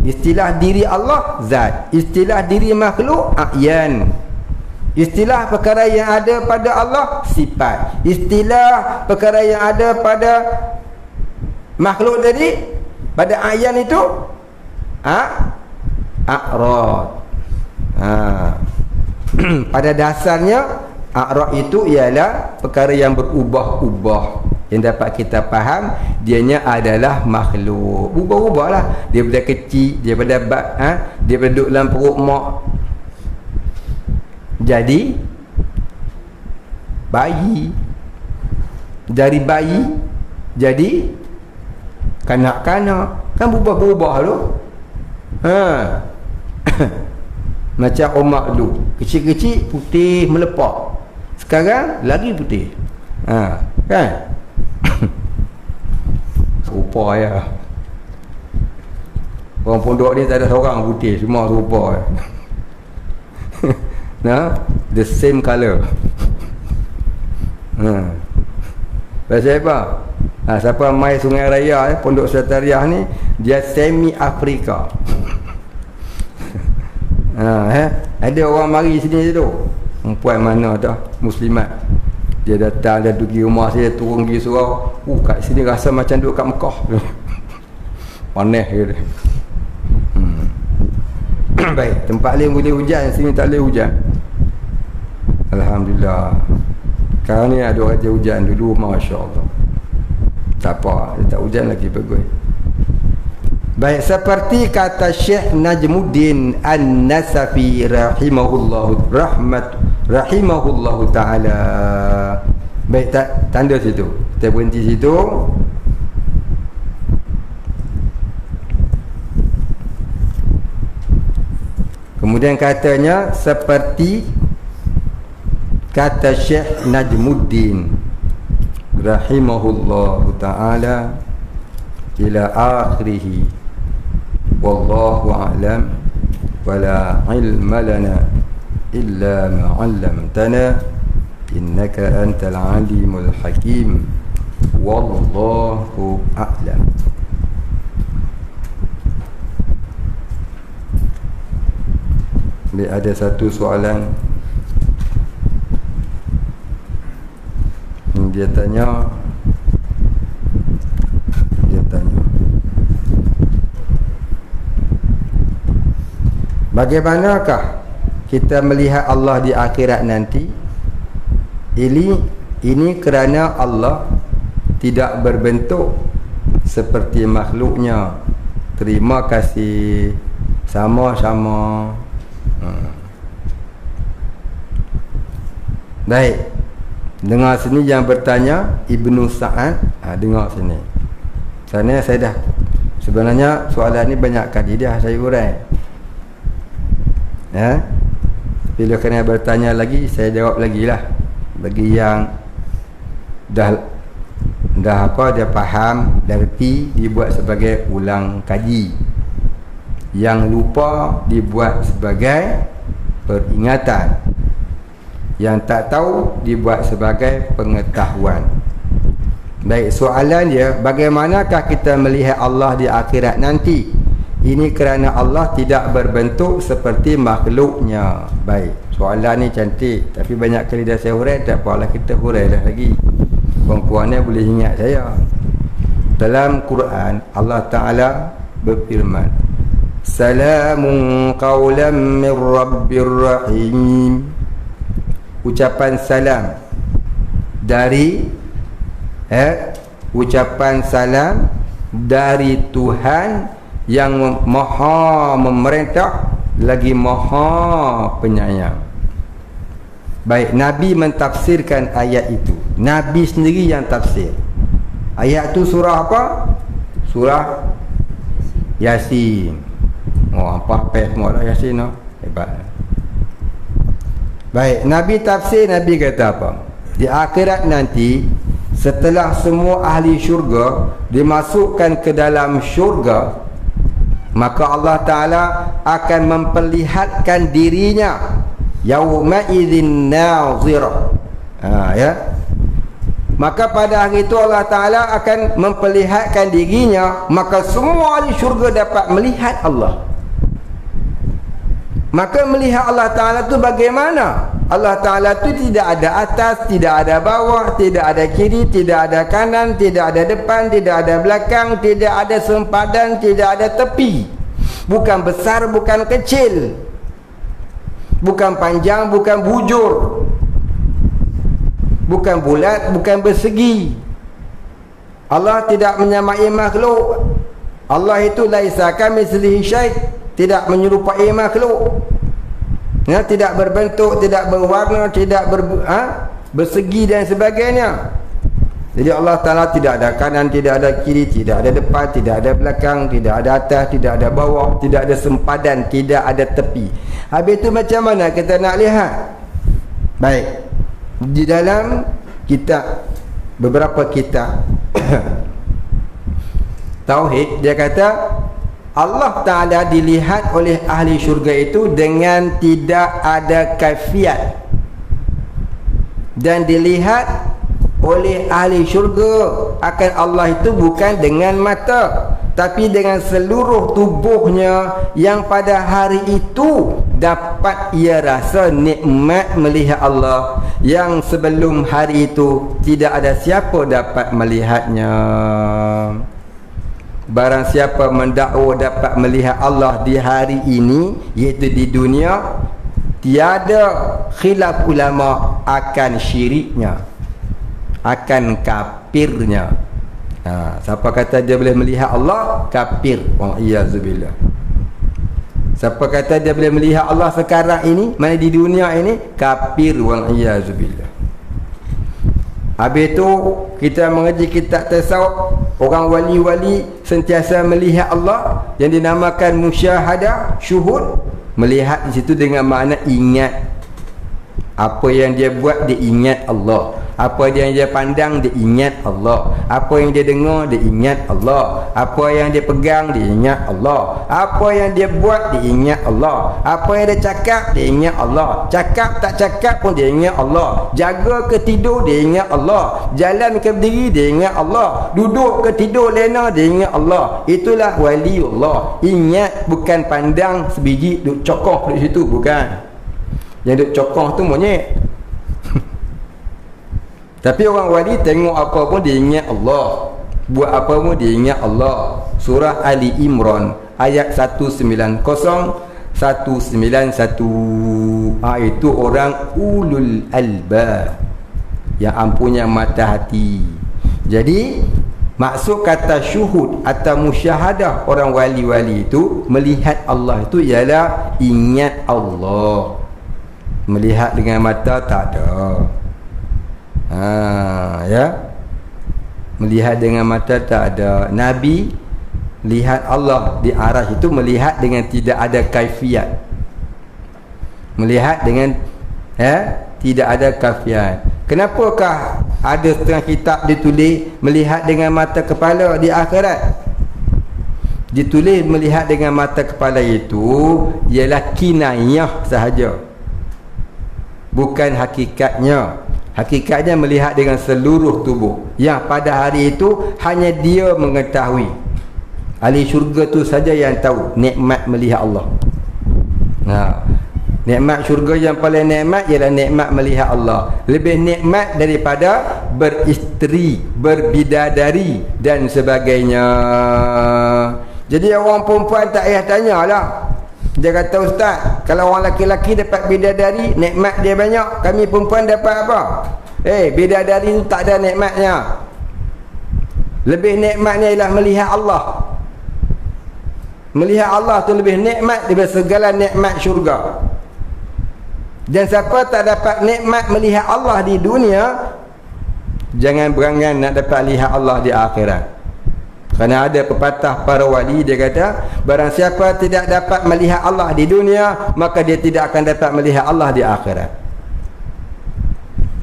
Istilah diri Allah zat, istilah diri makhluk a'yan. Istilah perkara yang ada pada Allah sifat. Istilah perkara yang ada pada makhluk tadi, pada a'yan itu a'rad. Pada dasarnya a'rad itu ialah perkara yang berubah-ubah, yang dapat kita faham dianya adalah makhluk. Ubah-ubahlah daripada kecil, daripada daripada duduk dalam perut mak jadi bayi, dari bayi jadi kanak-kanak, kan berubah-ubah tu. Macam omak dulu kecil-kecil putih melepak, sekarang lagi putih, kan? Serupa ya. Orang pondok ni tak ada seorang putih, semua serupa. Nah, the same color. Pasal apa? Siapa mai Sungai Raya Pondok Satariah ni, dia semi Afrika. Ada orang mari sini tu, perempuan mana dah muslimat, dia datang, dia duduk di rumah saya, turun pergi surau, kat sini rasa macam duduk kat Mekah. Panas dia. Baik, tempat lain boleh hujan, sini tak boleh hujan. Alhamdulillah. Sekarang ni ada orang hujan, dulu Masya Allah. Tak apa, tak hujan lagi, bagus. Baik, seperti kata Syekh Najmuddin An-Nasafi rahimahullahu ta'ala. Baik, tanda situ, kita berhenti situ. Kemudian katanya seperti kata Syekh Najmuddin rahimahullahu ta'ala ila akhirih. Wallahu a'lam wala ilma lana illa ma 'allamtana innaka antal alimul hakim. Wallahu a'lam. Ada satu soalan dia tanya bagaimanakah kita melihat Allah di akhirat nanti? Ini kerana Allah tidak berbentuk seperti makhluknya. Terima kasih. Sama-sama. Baik, dengar sini yang bertanya Ibnu Sa'ad. Dengar sini. Sana saya dah, sebenarnya soalan ni banyak kali dah saya urai. Bila kena bertanya lagi, saya jawab lagi lah. Bagi yang dah dia faham, dah reti, dibuat sebagai ulang kaji. Yang lupa dibuat sebagai peringatan. Yang tak tahu dibuat sebagai pengetahuan. Baik, soalan dia, bagaimanakah kita melihat Allah di akhirat nanti? Ini kerana Allah tidak berbentuk seperti makhluknya. Baik, soalan ni cantik, tapi banyak kali dah saya hurai, tak apalah kita hurai dah lagi. Puan-puannya boleh ingat saya. Dalam Quran Allah Ta'ala berfirman, Salamun qawlan min Rabbir Rahim. Ucapan salam dari ucapan salam dari Tuhan yang maha memerintah lagi maha penyayang. Baik, Nabi mentafsirkan ayat itu. Nabi sendiri yang tafsir. Ayat itu surah apa? Surah Yasin. Apa semua dah Yasin. Hebat. Baik, Nabi tafsir, Nabi kata apa? Di akhirat nanti, setelah semua ahli syurga dimasukkan ke dalam syurga, maka Allah Ta'ala akan memperlihatkan dirinya yauma idzin nazirah. Ya. Maka pada hari itu Allah Ta'ala akan memperlihatkan dirinya, maka semua di syurga dapat melihat Allah. Maka melihat Allah Ta'ala tu bagaimana? Allah Ta'ala tu tidak ada atas, tidak ada bawah, tidak ada kiri, tidak ada kanan, tidak ada depan, tidak ada belakang, tidak ada sempadan, tidak ada tepi. Bukan besar, bukan kecil, bukan panjang, bukan bujur, bukan bulat, bukan bersegi. Allah tidak menyamai makhluk. Allah itu laisa kamitslihi syai', tidak menyerupai makhluk. Ya, tidak berbentuk, tidak berwarna, tidak bersegi dan sebagainya. Jadi Allah Ta'ala tidak ada kanan, tidak ada kiri, tidak ada depan, tidak ada belakang, tidak ada atas, tidak ada bawah, tidak ada sempadan, tidak ada tepi. Habis itu macam mana kita nak lihat? Baik, di dalam kitab, beberapa kitab Tauhid, dia kata Allah Ta'ala dilihat oleh ahli syurga itu dengan tidak ada kaifiat, dan dilihat oleh ahli syurga akan Allah itu bukan dengan mata, tapi dengan seluruh tubuhnya, yang pada hari itu dapat ia rasa nikmat melihat Allah, yang sebelum hari itu tidak ada siapa dapat melihatnya. Barang siapa mendakwa dapat melihat Allah di hari ini, iaitu di dunia, tiada khilaf ulama akan syiriknya, akan kafirnya. Siapa kata dia boleh melihat Allah, kafir. Wa'iyyazubillah. Siapa kata dia boleh melihat Allah sekarang ini, mana di dunia ini, kafir. Wa'iyyazubillah. Habis itu kita mengaji kitab tasawuf, orang wali-wali sentiasa melihat Allah, yang dinamakan musyahadah, syuhud. Melihat di situ dengan makna ingat. Apa yang dia buat, dia ingat Allah. Apa yang dia pandang, dia ingat Allah. Apa yang dia dengar, dia ingat Allah. Apa yang dia pegang, dia ingat Allah. Apa yang dia buat, dia ingat Allah. Apa yang dia cakap, dia ingat Allah. Cakap tak cakap pun dia ingat Allah. Jaga ke tidur, dia ingat Allah. Jalan ke berdiri, dia ingat Allah. Duduk ke tidur lena, dia ingat Allah. Itulah waliullah. Ingat, bukan pandang sebiji duk cokoh di situ, bukan. Yang duk cokoh tu monyet. Tapi orang wali tengok apa pun dia ingat Allah, buat apa pun dia ingat Allah. Surah Ali Imran ayat 190 191. Itu orang ulul albab, yang ampunya mata hati. Jadi maksud kata syuhud atau musyahadah orang wali-wali itu, melihat Allah itu ialah ingat Allah. Melihat dengan mata tak ada. Ya, melihat dengan mata tak ada. Nabi lihat Allah di arasy itu melihat dengan tidak ada kaifiat. Melihat dengan tidak ada kaifiat. Kenapakah ada setengah kitab ditulis melihat dengan mata kepala di akhirat? Ditulis melihat dengan mata kepala itu ialah kinayah sahaja, bukan hakikatnya. Hakikatnya melihat dengan seluruh tubuh, yang pada hari itu hanya dia mengetahui. Ahli syurga tu saja yang tahu nikmat melihat Allah. Nikmat syurga yang paling nikmat ialah nikmat melihat Allah. Lebih nikmat daripada beristeri, berbidadari dan sebagainya. Jadi orang perempuan tak payah tanyalah. Dia kata, ustaz, kalau orang laki-laki dapat bidadari, nikmat dia banyak, kami perempuan dapat apa? Bidadari itu tak ada nikmatnya. Lebih nikmatnya ialah melihat Allah. Melihat Allah tu lebih nikmat daripada segala nikmat syurga. Dan siapa tak dapat nikmat melihat Allah di dunia, jangan berangan nak dapat lihat Allah di akhirat. Kerana ada pepatah para wali, dia kata, barang siapa tidak dapat melihat Allah di dunia, maka dia tidak akan dapat melihat Allah di akhirat.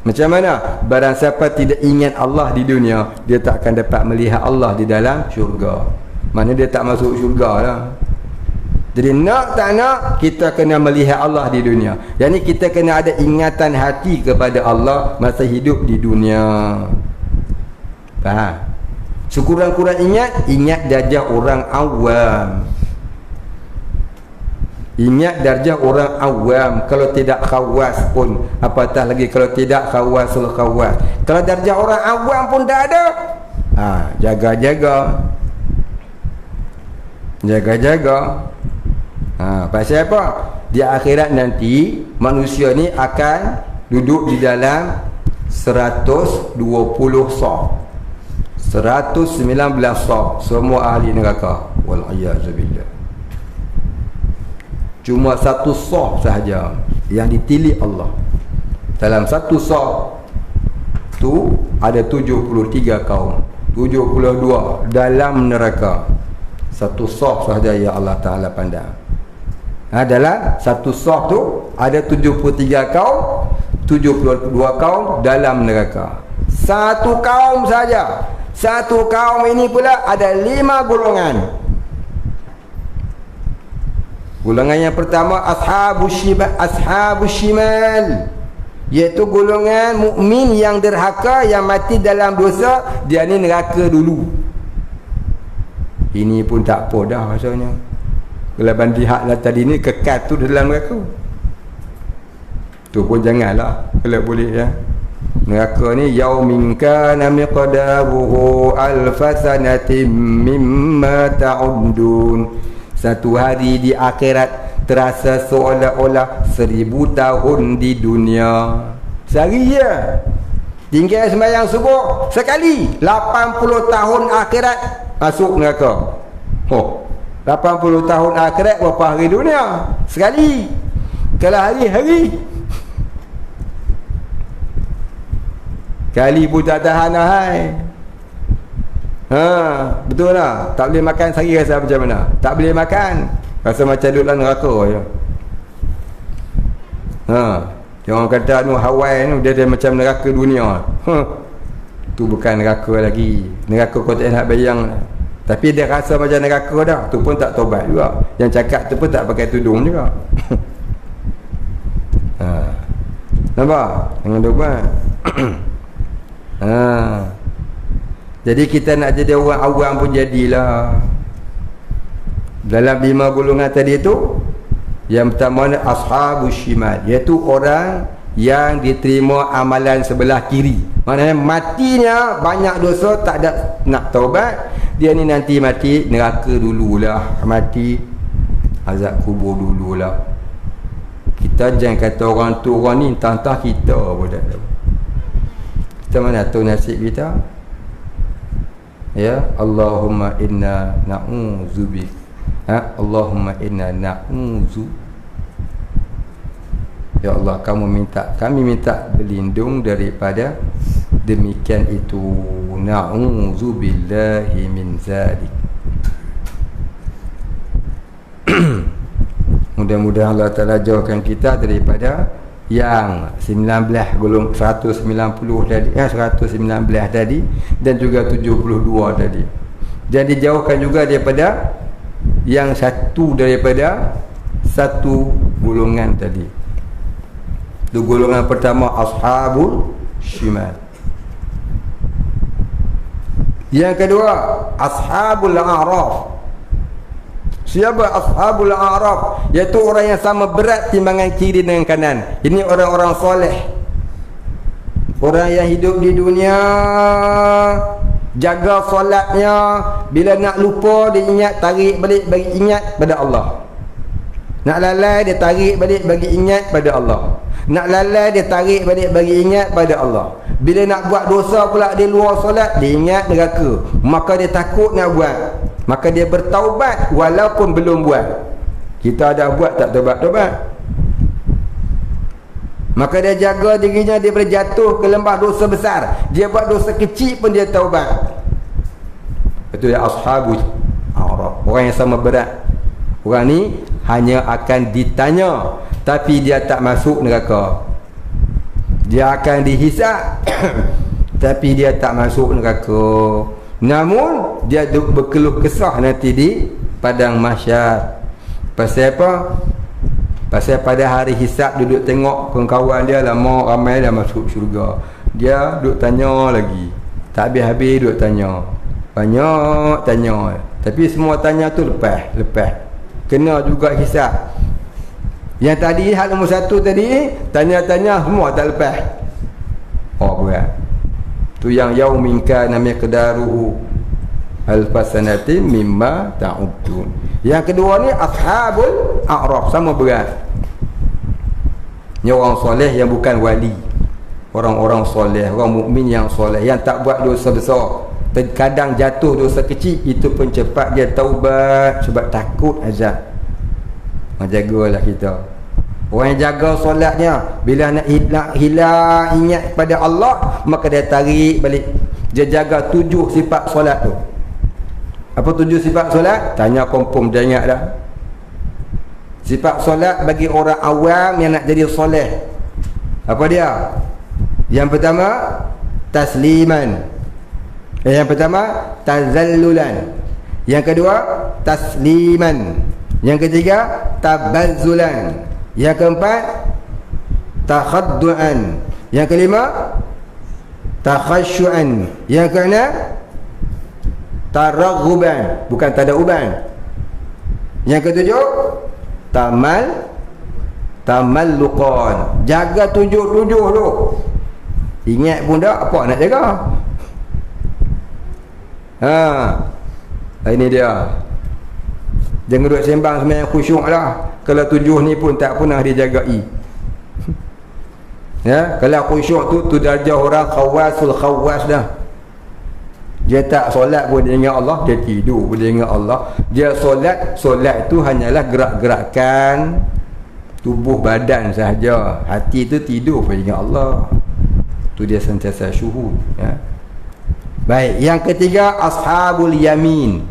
Macam mana? Barang siapa tidak ingat Allah di dunia, dia tak akan dapat melihat Allah di dalam syurga. Mana dia tak masuk syurga lah. Jadi nak tak nak, kita kena melihat Allah di dunia. Jadi kita kena ada ingatan hati kepada Allah masa hidup di dunia. Faham? Sekurang-kurang ingat darjah orang awam. Ingat darjah orang awam. Kalau tidak khawas pun, apatah lagi kalau tidak khawasul khawas. Kalau darjah orang awam pun tak ada, jaga-jaga. Jaga-jaga. Pasal apa? Di akhirat nanti manusia ni akan duduk di dalam 120 saf, 119 saf, semua ahli neraka. Wal-a'yazubillah. Cuma satu saf sahaja yang ditilik Allah. Dalam satu saf tu ada 73 kaum, 72 dalam neraka. Satu saf sahaja yang Allah Ta'ala pandang. Dalam satu saf tu ada 73 kaum, 72 kaum dalam neraka. Satu kaum saja. Satu kaum ini pula ada 5 golongan. Golongan yang pertama ashabus shimal, iaitu golongan mukmin yang derhaka, yang mati dalam dosa, dia ni neraka dulu. Ini pun tak apa dah rasanya. Kalau banding hak lah tadi ni, kekal tu dalam neraka. Tu pun janganlah kalau boleh ya. Neraka ni yaumin kana miqdaruhu alfasanatin mimma ta'udun. Satu hari di akhirat terasa seolah-olah 1000 tahun di dunia. Sehari je. Tinggal sembahyang subuh sekali, 80 tahun akhirat masuk neraka. 80 tahun akhirat berapa hari dunia? Sekali. Kalau hari-hari, kali pun tak tahan lah, hai. Betul tak? Tak boleh makan sehari rasa macam mana? Tak boleh makan, rasa macam duduk dalam neraka je. Jangan kata Hawaii ni dia macam neraka dunia. Tu bukan neraka lagi. Neraka kau tak nak bayang. Tapi dia rasa macam neraka dah. Tu pun tak tobat juga. Yang cakap tu pun tak pakai tudung juga. Nampak? Jangan tobat. Jadi kita nak jadi orang awam pun jadilah. Dalam 5 golongan tadi tu, yang pertama ni ashabus shimal, iaitu orang yang diterima amalan sebelah kiri. Maknanya matinya banyak dosa, tak ada nak taubat. Dia ni nanti mati neraka dululah, mati azab kubur dululah. Kita jangan kata orang tu orang ni, entah-entah kita pun tak tahu. Kita mana tahu nasib kita? Ya, Allahumma inna na'udzubik. Allahumma inna na'udzu. Ya Allah, kami minta berlindung daripada demikian itu. Na'udzubillahi min zalik. Mudah-mudahan Allah Ta'ala jauhkan kita daripada yang 190 tadi, 119 tadi dan juga 72 tadi. Dan dijauhkan juga daripada yang satu daripada satu golongan tadi. Itu golongan pertama ashabul shimal. Yang kedua ashabul a'raf. Siapa ashabul a'raf? Iaitu orang yang sama berat timbangan kiri dengan kanan. Ini orang-orang soleh, orang yang hidup di dunia, jaga solatnya, bila nak lupa dia ingat, tarik balik bagi ingat pada Allah. Nak lalai dia tarik balik bagi ingat pada Allah. Nak lalai dia tarik balik bagi ingat pada Allah. Bila nak buat dosa pula di luar solat, dia ingat neraka, maka dia takut nak buat, maka dia bertaubat walaupun belum buat. Kita dah buat tak taubat-taubat, maka dia jaga dirinya daripada jatuh ke lembah dosa besar. Dia buat dosa kecil pun dia taubat. Itu dia ashabul a'raf, orang yang sama berat. Orang ni hanya akan ditanya, tapi dia tak masuk neraka. Dia akan dihisap tapi dia tak masuk neraka. Namun dia berkeluh kesah nanti di padang mahsyar. Pasal apa? Pasal pada hari hisab duduk tengok kawan-kawan dia lama ramai dah masuk syurga. Dia duduk tanya lagi. Tak habis-habis duduk tanya. Banyak tanya. Tapi semua tanya tu lepas. Kena juga hisab. Yang tadi hal nombor 1 tadi tanya-tanya semua tak lepas. Oh berat. Tu yang yaumin kana miqdaruhu alfasanati mimma ta'udun. Yang kedua ni ashabul a'raf, sama berat. Ni orang soleh yang bukan wali. Orang-orang soleh, orang mukmin yang soleh, yang tak buat dosa besar. Kadang jatuh dosa kecil, itu pun cepat dia taubat sebab takut azab. Jagalah kita. Orang yang jaga solatnya, bila nak hilang ingat pada Allah, maka dia tarik balik. Dia jaga 7 sifat solat tu. Apa 7 sifat solat? Tanya kompom dia ingat dah. Sifat solat bagi orang awam yang nak jadi soleh, apa dia? Yang pertama tasliman. Yang pertama tazallulan. Yang kedua tasliman. Yang ketiga tabazzulan. Yang keempat takhaddu'an. Yang kelima takhasyu'an. Yang keenam taraghuban, bukan tadauban. Yang ketujuh tamalluqan. Jaga 7 tu. Ingat pun tak apa nak jaga. Ini dia. Jangan duduk sembang sembahyang khusyuk lah. Kalau 7 ni pun tak pernah dia jagai. Ya, kalau khusyuk tu darjah orang khawasul khawas dah. Dia tak solat pun dia ingat Allah, dia tidur pun dia ingat Allah. Dia solat tu hanyalah gerak-gerakan tubuh badan sahaja. Hati tu tidur pun ingat Allah. Tu dia sentiasa syuhud, ya. Baik, yang ketiga ashabul yamin.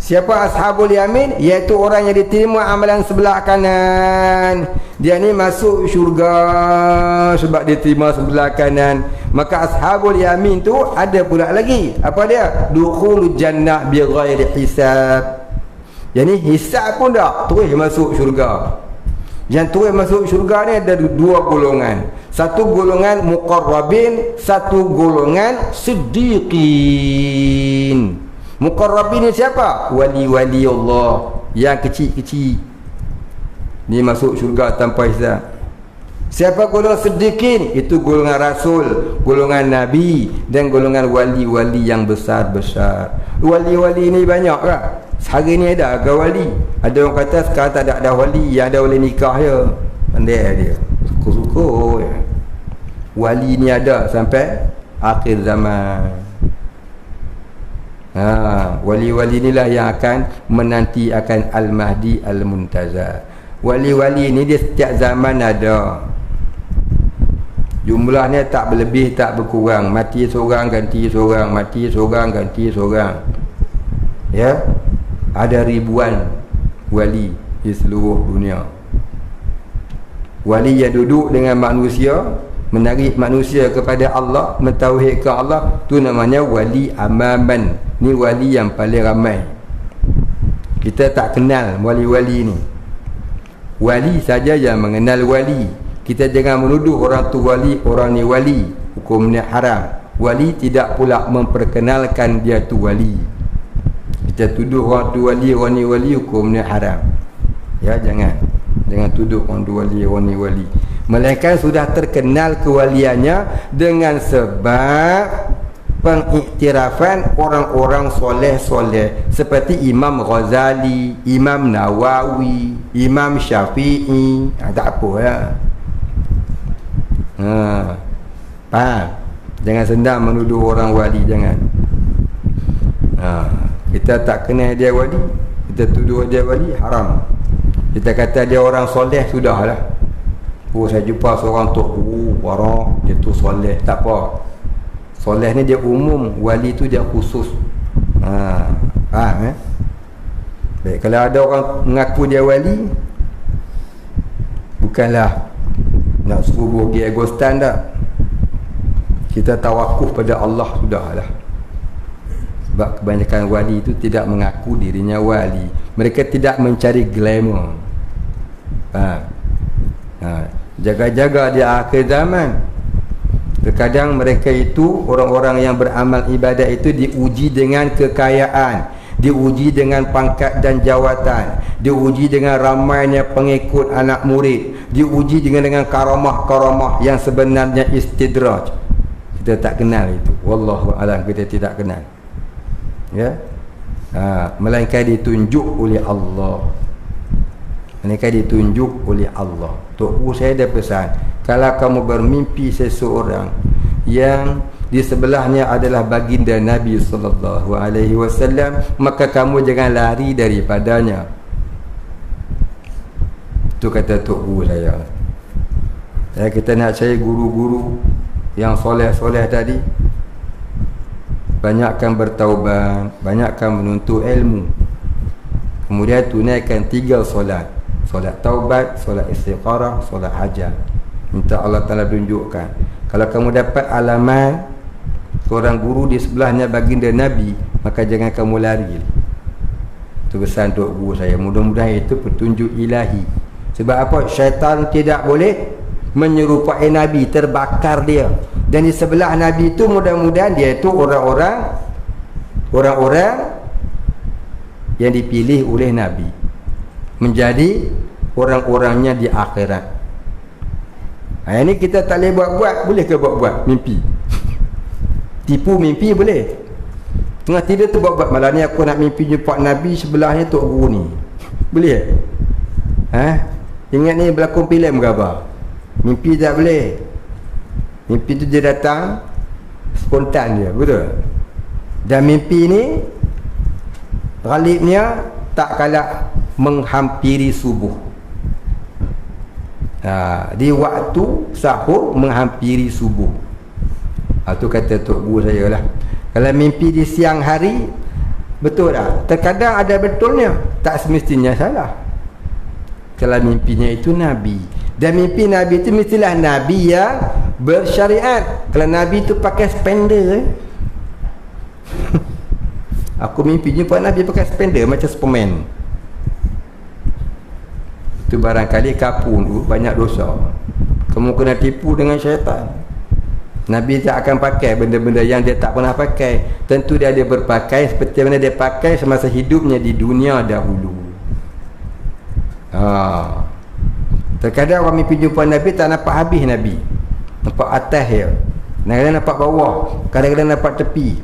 Siapa ashabul yamin? Iaitu orang yang diterima amalan sebelah kanan. Dia ni masuk syurga sebab diterima sebelah kanan. Maka ashabul yamin tu ada pula lagi. Apa dia? Dukhulul jannah bi ghairi hisab. Yang ni hisab pun tak, terus masuk syurga. Yang terus masuk syurga ni ada 2 golongan. Satu golongan muqarrabin, satu golongan siddiqin. Muqarrabin ni siapa? Wali-wali Allah yang kecil-kecil. Ni masuk syurga tanpa hisab. Siapa golongan siddiqin? Itu golongan rasul, golongan nabi dan golongan wali-wali yang besar-besar. Wali-wali ni banyak kan? Sehari ni ada ke wali? Ada orang kata sekarang tak ada wali, yang ada wali nikah je. Pandai dia. Suka-suka ya. Wali ni ada sampai akhir zaman. Wali-wali inilah yang akan menanti akan Al-Mahdi Al-Muntazar. Wali-wali ni dia setiap zaman ada. Jumlahnya tak berlebih tak berkurang. Mati seorang ganti seorang, mati seorang ganti seorang. Ya. Ada ribuan wali di seluruh dunia. Wali yang duduk dengan manusia, menarik manusia kepada Allah, mentauhidkan Allah, tu namanya wali amaman. Ni wali yang paling ramai. Kita tak kenal wali-wali ni. Wali saja yang mengenal wali. Kita jangan menuduh orang tu wali, orang ni wali. Hukumnya haram. Wali tidak pula memperkenalkan dia tu wali. Kita tuduh orang tu wali, orang ni wali, hukumnya haram. Ya, jangan tuduh orang tu wali, orang ni wali. Melainkan sudah terkenal kewaliannya dengan sebab pengiktirafan orang-orang soleh-soleh seperti Imam Ghazali, Imam Nawawi, Imam Syafi'i. Tak apa ya. Faham? Jangan senang menuduh orang wali, jangan. Kita tak kenal dia wali, kita tuduh dia wali, haram. Kita kata dia orang soleh, sudahlah. Oh, saya jumpa seorang tok guru warak, dia tu soleh. Tak apa. Soleh ni dia umum, wali tu dia khusus. Faham? Baik, kalau ada orang mengaku dia wali, bukanlah nak suruh pergi Agostan tak. Kita tawakuf pada Allah, sudahlah. Sebab kebanyakan wali itu tidak mengaku dirinya wali. Mereka tidak mencari glamour. Jaga-jaga di akhir zaman. Terkadang mereka itu, orang-orang yang beramal ibadat itu diuji dengan kekayaan, diuji dengan pangkat dan jawatan, diuji dengan ramainya pengikut anak murid, diuji dengan karamah-karamah yang sebenarnya istidraj. Kita tak kenal itu. Wallahu a'lam, kita tidak kenal. Ya. Melainkan ditunjuk oleh Allah. Melainkan ditunjuk oleh Allah. Tok Guru saya ada pesan, kalau kamu bermimpi seseorang yang di sebelahnya adalah baginda Nabi sallallahu alaihi wasallam, maka kamu jangan lari daripadanya. Itu kata Tok Guru saya. Kita nak cari guru-guru yang soleh-soleh tadi, banyakkan bertaubat, banyakkan menuntut ilmu, kemudian tunaikan 3 solat: solat taubat, solat istikharah, solat hajat. Minta Allah Ta'ala tunjukkan. Kalau kamu dapat alamat seorang guru di sebelahnya baginda Nabi, maka jangan kamu lari. Itu pesan Tok Guru saya. Mudah-mudahan itu petunjuk ilahi. Sebab apa? Syaitan tidak boleh menyerupai Nabi, terbakar dia. Dan di sebelah Nabi itu mudah-mudahan dia itu orang-orang yang dipilih oleh Nabi menjadi orang-orangnya di akhirat. Ini kita tak boleh buat-buat. Boleh ke buat-buat mimpi? Tipu mimpi boleh. Tengah tidur tu buat-buat, malam ni aku nak mimpi jumpa Nabi, sebelahnya Tok Guru ni. Boleh? Ingat ni berlakon filem ke apa? Mimpi tak boleh. Mimpi tu dia datang spontan dia, betul? Dan mimpi ni ghalibnya tak kalah menghampiri subuh. Di waktu sahur menghampiri subuh. Itu kata Tok Guru saya lah. Kalau mimpi di siang hari, betul tak? Terkadang ada betulnya, tak semestinya salah. Kalau mimpinya itu Nabi, dan mimpi Nabi itu mestilah Nabi yang bersyariat. Kalau Nabi itu pakai spender, aku mimpi jumpa Nabi pakai spender macam Superman, itu barangkali kapun tu banyak dosa. Kamu kena tipu dengan syaitan. Nabi tak akan pakai benda-benda yang dia tak pernah pakai. Tentu dia ada berpakai seperti mana dia pakai semasa hidupnya di dunia dahulu. Terkadang orang mimpi jumpa Nabi tak nampak habis Nabi, nampak atas dia, kadang-kadang nampak bawah, kadang-kadang nampak tepi.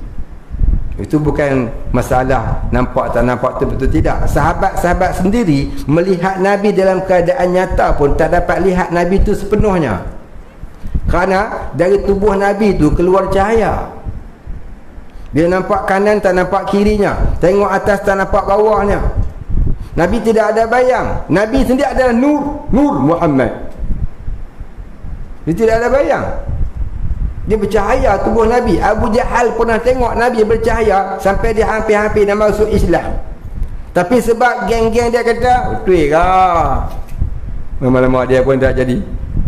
Itu bukan masalah nampak tak nampak tu, betul tidak. Sahabat-sahabat sendiri melihat Nabi dalam keadaan nyata pun tak dapat lihat Nabi itu sepenuhnya, kerana dari tubuh Nabi itu keluar cahaya. Dia nampak kanan tak nampak kirinya, tengok atas tak nampak bawahnya. Nabi tidak ada bayang. Nabi sendiri adalah Nur Muhammad. Dia tidak ada bayang. Dia bercahaya tubuh Nabi. Abu Jahal pernah tengok Nabi bercahaya sampai dia hampir-hampir nak masuk Islam. Tapi sebab geng-geng dia kata, betul lah, lama-lama dia pun tak jadi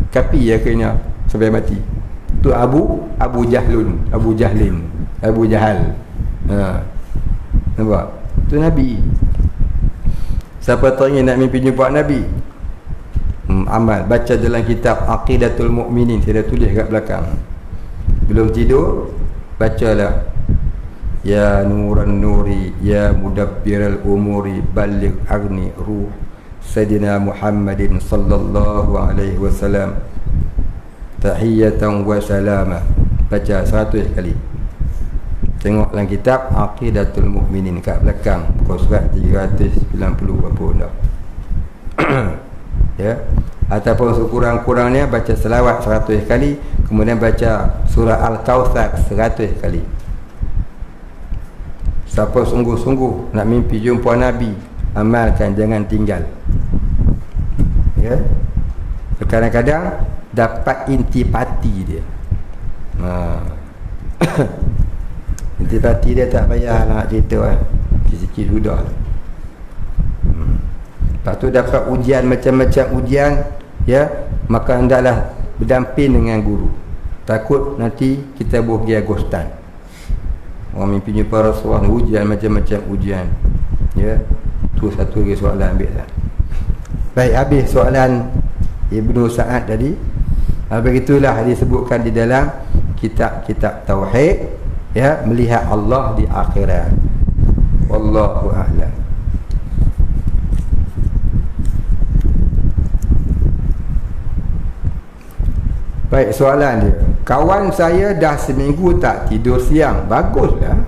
kapi akhirnya sampai mati. Tu Abu Jahlin. Abu Jahal. Nampak? Tu Nabi. Siapa teringin nak mimpi jumpa Nabi, amal, baca dalam kitab Aqidatul Mu'minin, saya dah tulis kat belakang. Belum tidur, bacalah Ya Nuran Nuri, Ya Mudabbiral Umuri, Balligh Agni Ruh Sayyidina Muhammadin sallallahu alaihi wasallam, Tahiyatan wa salama. Baca 100 kali. Tengok dalam kitab Aqidatul Mu'minin kat belakang, surat 390 berapa dah. Ya. Ataupun sekurang-kurangnya baca selawat 100 kali, kemudian baca surah Al-Kautsar 100 kali. Siapa sungguh-sungguh nak mimpi jumpa Nabi, amalkan, jangan tinggal. Ya. Kadang-kadang dapat intipati dia. Intipati dia tak payah nak cerita lah, sikit-sikit sudah. Lepas tu dapat ujian, macam-macam ujian, ya, maka hendaklah berdamping dengan guru. Takut nanti kita pergi agostan. Orang mimpi jumpa Rasulullah, ujian macam-macam ujian. Ya. Tu satu lagi soalan ambil dah. Baik, habis soalan Ibnu Sa'ad tadi. Begitulah disebutkan di dalam kitab-kitab tauhid, ya, melihat Allah di akhirat. Wallahu a'lam. Baik, soalan dia. Kawan saya dah seminggu tak tidur siang. Baguslah.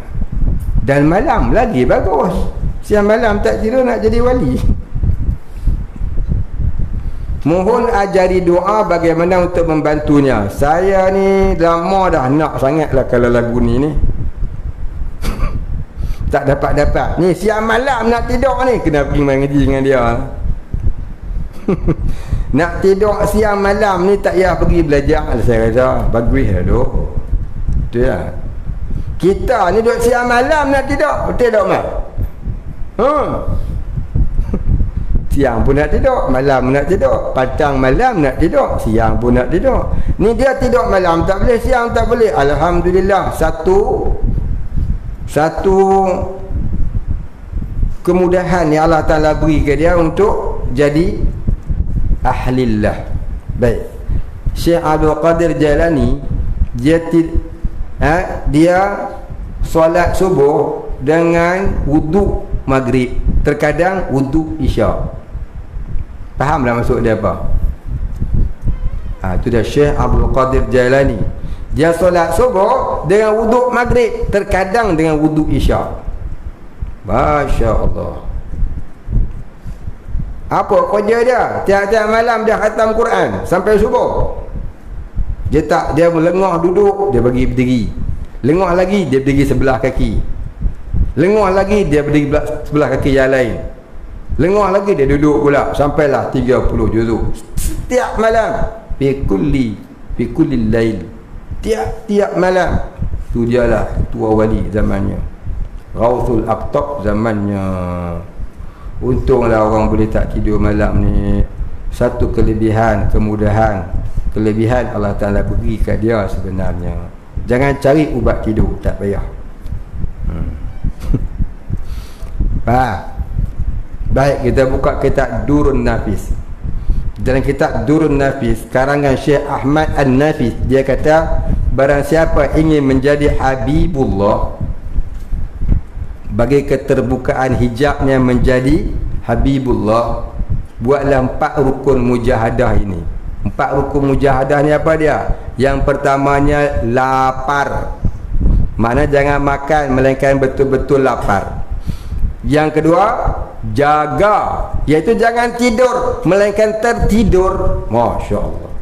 Dan malam lagi bagus. Siang malam tak tidur nak jadi wali. Mohon ajari doa bagaimana untuk membantunya. Saya ni lama dah nak sangatlah kalau lagu ni tak dapat-dapat. Ni siang malam nak tidur ni, kena pergi main ngaji dengan dia. Nak tidur siang malam ni tak payah pergi belajar. Saya rasa baguslah tu. Betul lah. Kita ni duduk siang malam nak tidur. Betul tak, Mat? Siang pun nak tidur, malam nak tidur, petang malam nak tidur, siang pun nak tidur. Ni dia tidur malam tak boleh, siang tak boleh. Alhamdulillah, satu kemudahan yang Allah Ta'ala beri ke dia untuk jadi ahlillah. Baik, Syekh Abdul Qadir Jailani dia solat subuh dengan wuduk maghrib, terkadang wuduk isyak. Faham dah maksud dia apa? Itu dia Syekh Abdul Qadir Jailani. Dia solat subuh dengan wuduk maghrib, terkadang dengan wuduk isyak. Masya Allah. Apa kerja dia? Tiap-tiap malam dia khatam Quran sampai subuh. Dia melengah duduk, dia bagi berdiri. Lengah lagi, dia berdiri sebelah kaki. Lengah lagi, dia berdiri sebelah kaki yang lain. Lengah lagi, dia duduk pula. Sampailah 30 juzuk setiap malam. Fi kulli lail. Tiap-tiap malam. Tu dialah tua wali zamannya. Ghauthul Aqtab zamannya. Untunglah orang boleh tak tidur malam ni. Satu kelebihan, kemudahan, kelebihan Allah Ta'ala beri kat dia sebenarnya. Jangan cari ubat tidur, tak payah. Baik, kita buka kitab Durun Nafis. Dalam kitab Durun Nafis karangan Syekh Ahmad An-Nafis, dia kata, barang siapa ingin menjadi Habibullah, bagi keterbukaan hijabnya menjadi Habibullah, buatlah 4 rukun mujahadah ini. 4 rukun mujahadah ni apa dia? Yang pertamanya lapar. Maknanya jangan makan melainkan betul-betul lapar. Yang kedua, jaga, iaitu jangan tidur melainkan tertidur. Masya Allah.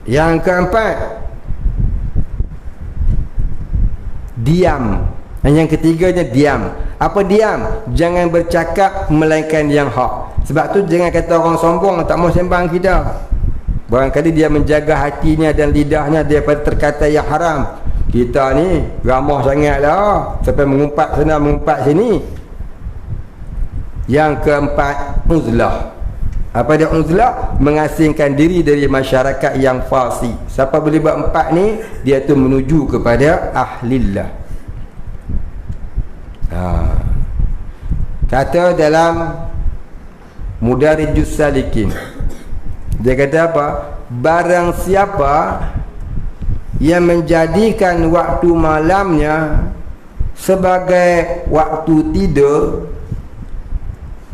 Yang keempat, diam. Dan yang ketiganya diam. Apa diam? Jangan bercakap melainkan yang hak. Sebab tu jangan kata orang sombong tak mau sembang kita. Barangkali dia menjaga hatinya dan lidahnya daripada terkata yang haram. Kita ni ramah sangatlah, sampai mengumpat sana mengumpat sini. Yang keempat, uzlah. Apa dia uzlah? Mengasingkan diri dari masyarakat yang fasik. Siapa boleh buat 4 ni, dia tu menuju kepada ahlillah. Kata dalam Mudarijus Salikin, dia kata apa? Barang siapa yang menjadikan waktu malamnya sebagai waktu tidur,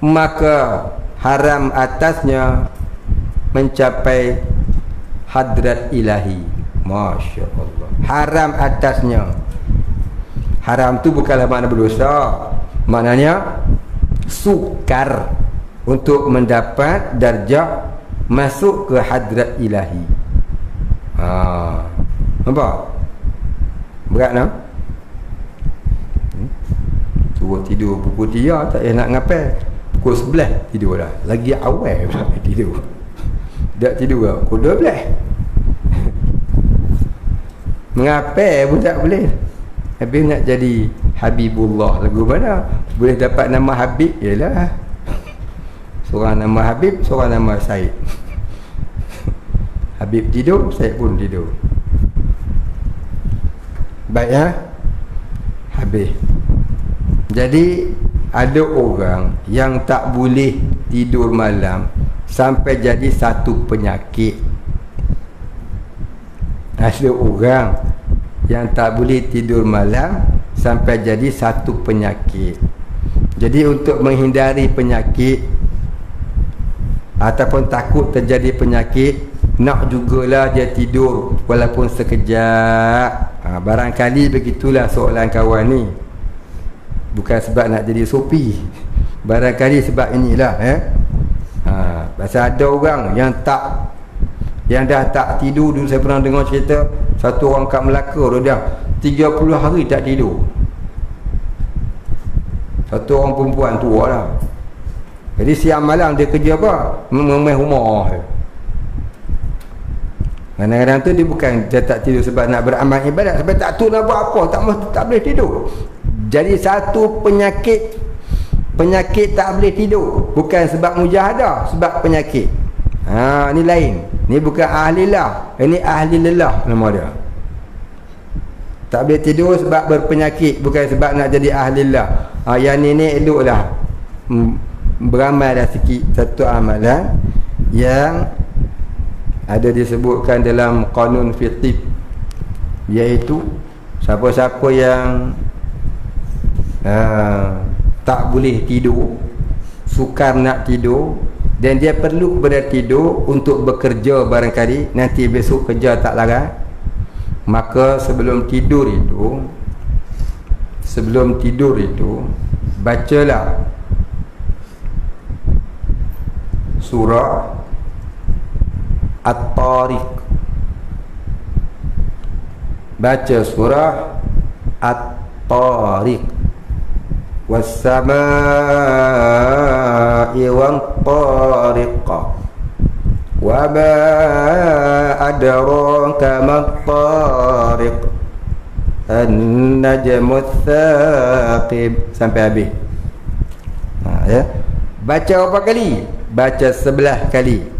maka haram atasnya mencapai hadrat ilahi. Masya Allah. Haram atasnya. Haram tu bukanlah makna berdosa, maknanya sukar untuk mendapat darjah masuk ke hadrat ilahi. Nampak? Berat tak? Suruh tidur pukul 3 tak payah nak ngapai. Pukul 11 tidur dah. Lagi awal tidur. Tak tidur lah pukul 12. Mengapai pun tak boleh. Habis nak jadi Habibullah, lagu mana? Boleh dapat nama Habib, ialah seorang nama Habib, seorang nama Said. Habib tidur, Said pun tidur. Baik ya. Habis. Jadi ada orang yang tak boleh tidur malam sampai jadi satu penyakit. Ada orang yang tak boleh tidur malam sampai jadi satu penyakit. Jadi untuk menghindari penyakit ataupun takut terjadi penyakit, nak jugalah dia tidur walaupun sekejap. Barangkali begitulah soalan kawan ni. Bukan sebab nak jadi sopi, barangkali sebab inilah pasal ada orang yang dah tak tidur. Dulu saya pernah dengar cerita satu orang kat Melaka, dia dah 30 hari tak tidur. Satu orang perempuan tua lah. Jadi siang malam dia kerja apa? Memeh rumah. Kadang-kadang tu dia bukan dia tak tidur sebab nak beramal ibadat, sebab tak tahu nak buat apa, tak boleh tidur. Jadi satu penyakit tak boleh tidur, bukan sebab mujahadah, sebab penyakit. Ni lain. Ni bukan ahlilah, ini ahli lelah nama dia. Tak boleh tidur sebab berpenyakit, bukan sebab nak jadi ahlilah. Yang ni eloklah beramal dah sikit satu amalan yang ada disebutkan dalam qanun fiqh, iaitu siapa-siapa yang tak boleh tidur, sukar nak tidur, dan dia perlu bertidur untuk bekerja, barangkali nanti besok kerja tak larang, maka sebelum tidur itu bacalah surah At-Tariq. Baca surah At-Tariq. Was-samaa'i wan-tariq. Wa ma adraka mat-tariq. An-najmu ats-tsaqib. Sampai habis. Ya. Baca berapa kali? Baca 11 kali.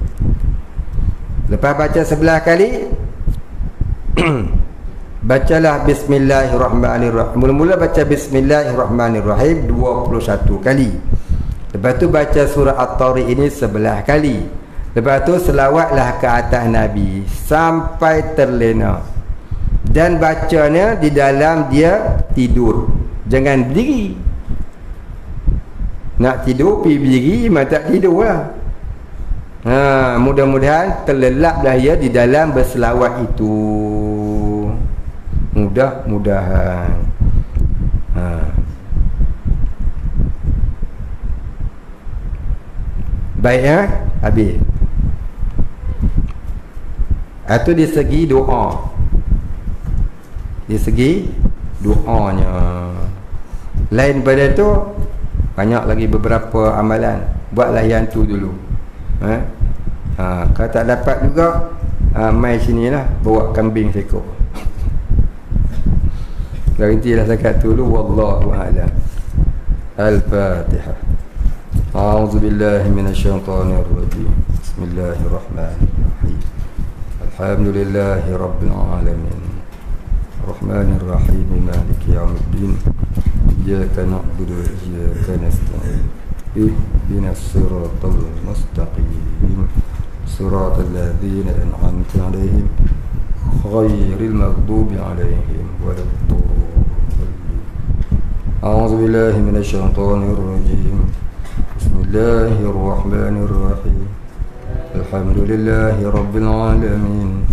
Lepas baca 11 kali, bacalah bismillahirrahmanirrahim. Mula-mula baca bismillahirrahmanirrahim 21 kali. Lepas tu baca surah At-Tariq ini 11 kali. Lepas tu selawatlah ke atas Nabi sampai terlena. Dan bacanya di dalam dia tidur. Jangan berdiri. Nak tidur pergi berdiri, memang tak tidur lah. Mudah-mudahan terlelaplah ia di dalam berselawat itu. Mudah-mudahan. Baik ya, habis. Itu di segi doa. Di segi doanya. Lain pada tu, banyak lagi beberapa amalan. Buatlah yang tu dulu. Kalau tak dapat juga, mai sini lah, bawa kambing seekor. Berhentilah zakat dulu. Wallahu a'lam. Al-Fatihah. A'udzu billahi minasyaitonir rajim. Bismillahirrahmanirrahim. Alhamdulillahi rabbil alamin. Arrahmanir rahim. Maliki yaumiddin. Iyyaka na'budu wa iyyaka nasta'in. Ihdinas siratal mustaqim. Siratal ladzina an'amta 'alaihim ghairil maghdubi 'alaihim waladdallin. A'udzu billahi minasyaitonir rajim. Bismillahirrahmanirrahim. Alhamdulillahi rabbil alamin.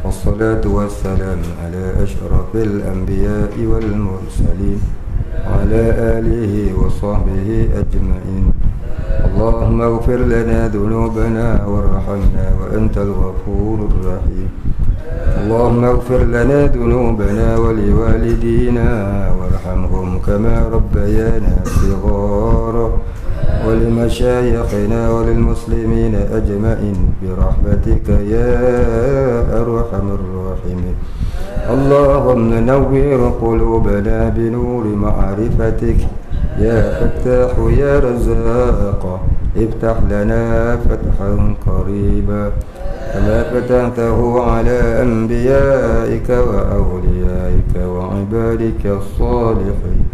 Wassalatu wassalamu ala asyrafil anbiya'i wal mursalin wa ala alihi wa sahbihi ajma'in. Allahumma ighfir lana dhunubana warhamna wa antal ghafurur rahim. Allahumma ighfir lana dhunubana wa liwalidina warhamhum kama rabbayana shighara wa limashayikhina wa lilmuslimina ajma'in birahmatika ya arhamar rahimin. Allahumma nawwir qulubana binuri ma'rifatik يا فتاح يا رزاق افتح لنا فتحا قريبا كما فتحته على أنبيائك وأوليائك وعبادك الصالحين.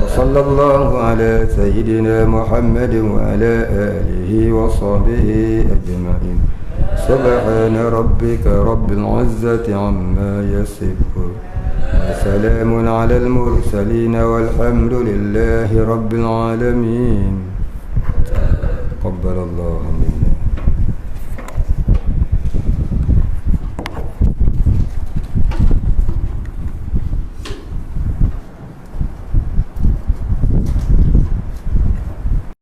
وصلى الله على سيدنا محمد وعلى آله وصحبه أجمعين. سبحان ربك رب العزة عما يصفون وسلام على المرسلين والحمد لله رب العالمين. تقبل الله منا.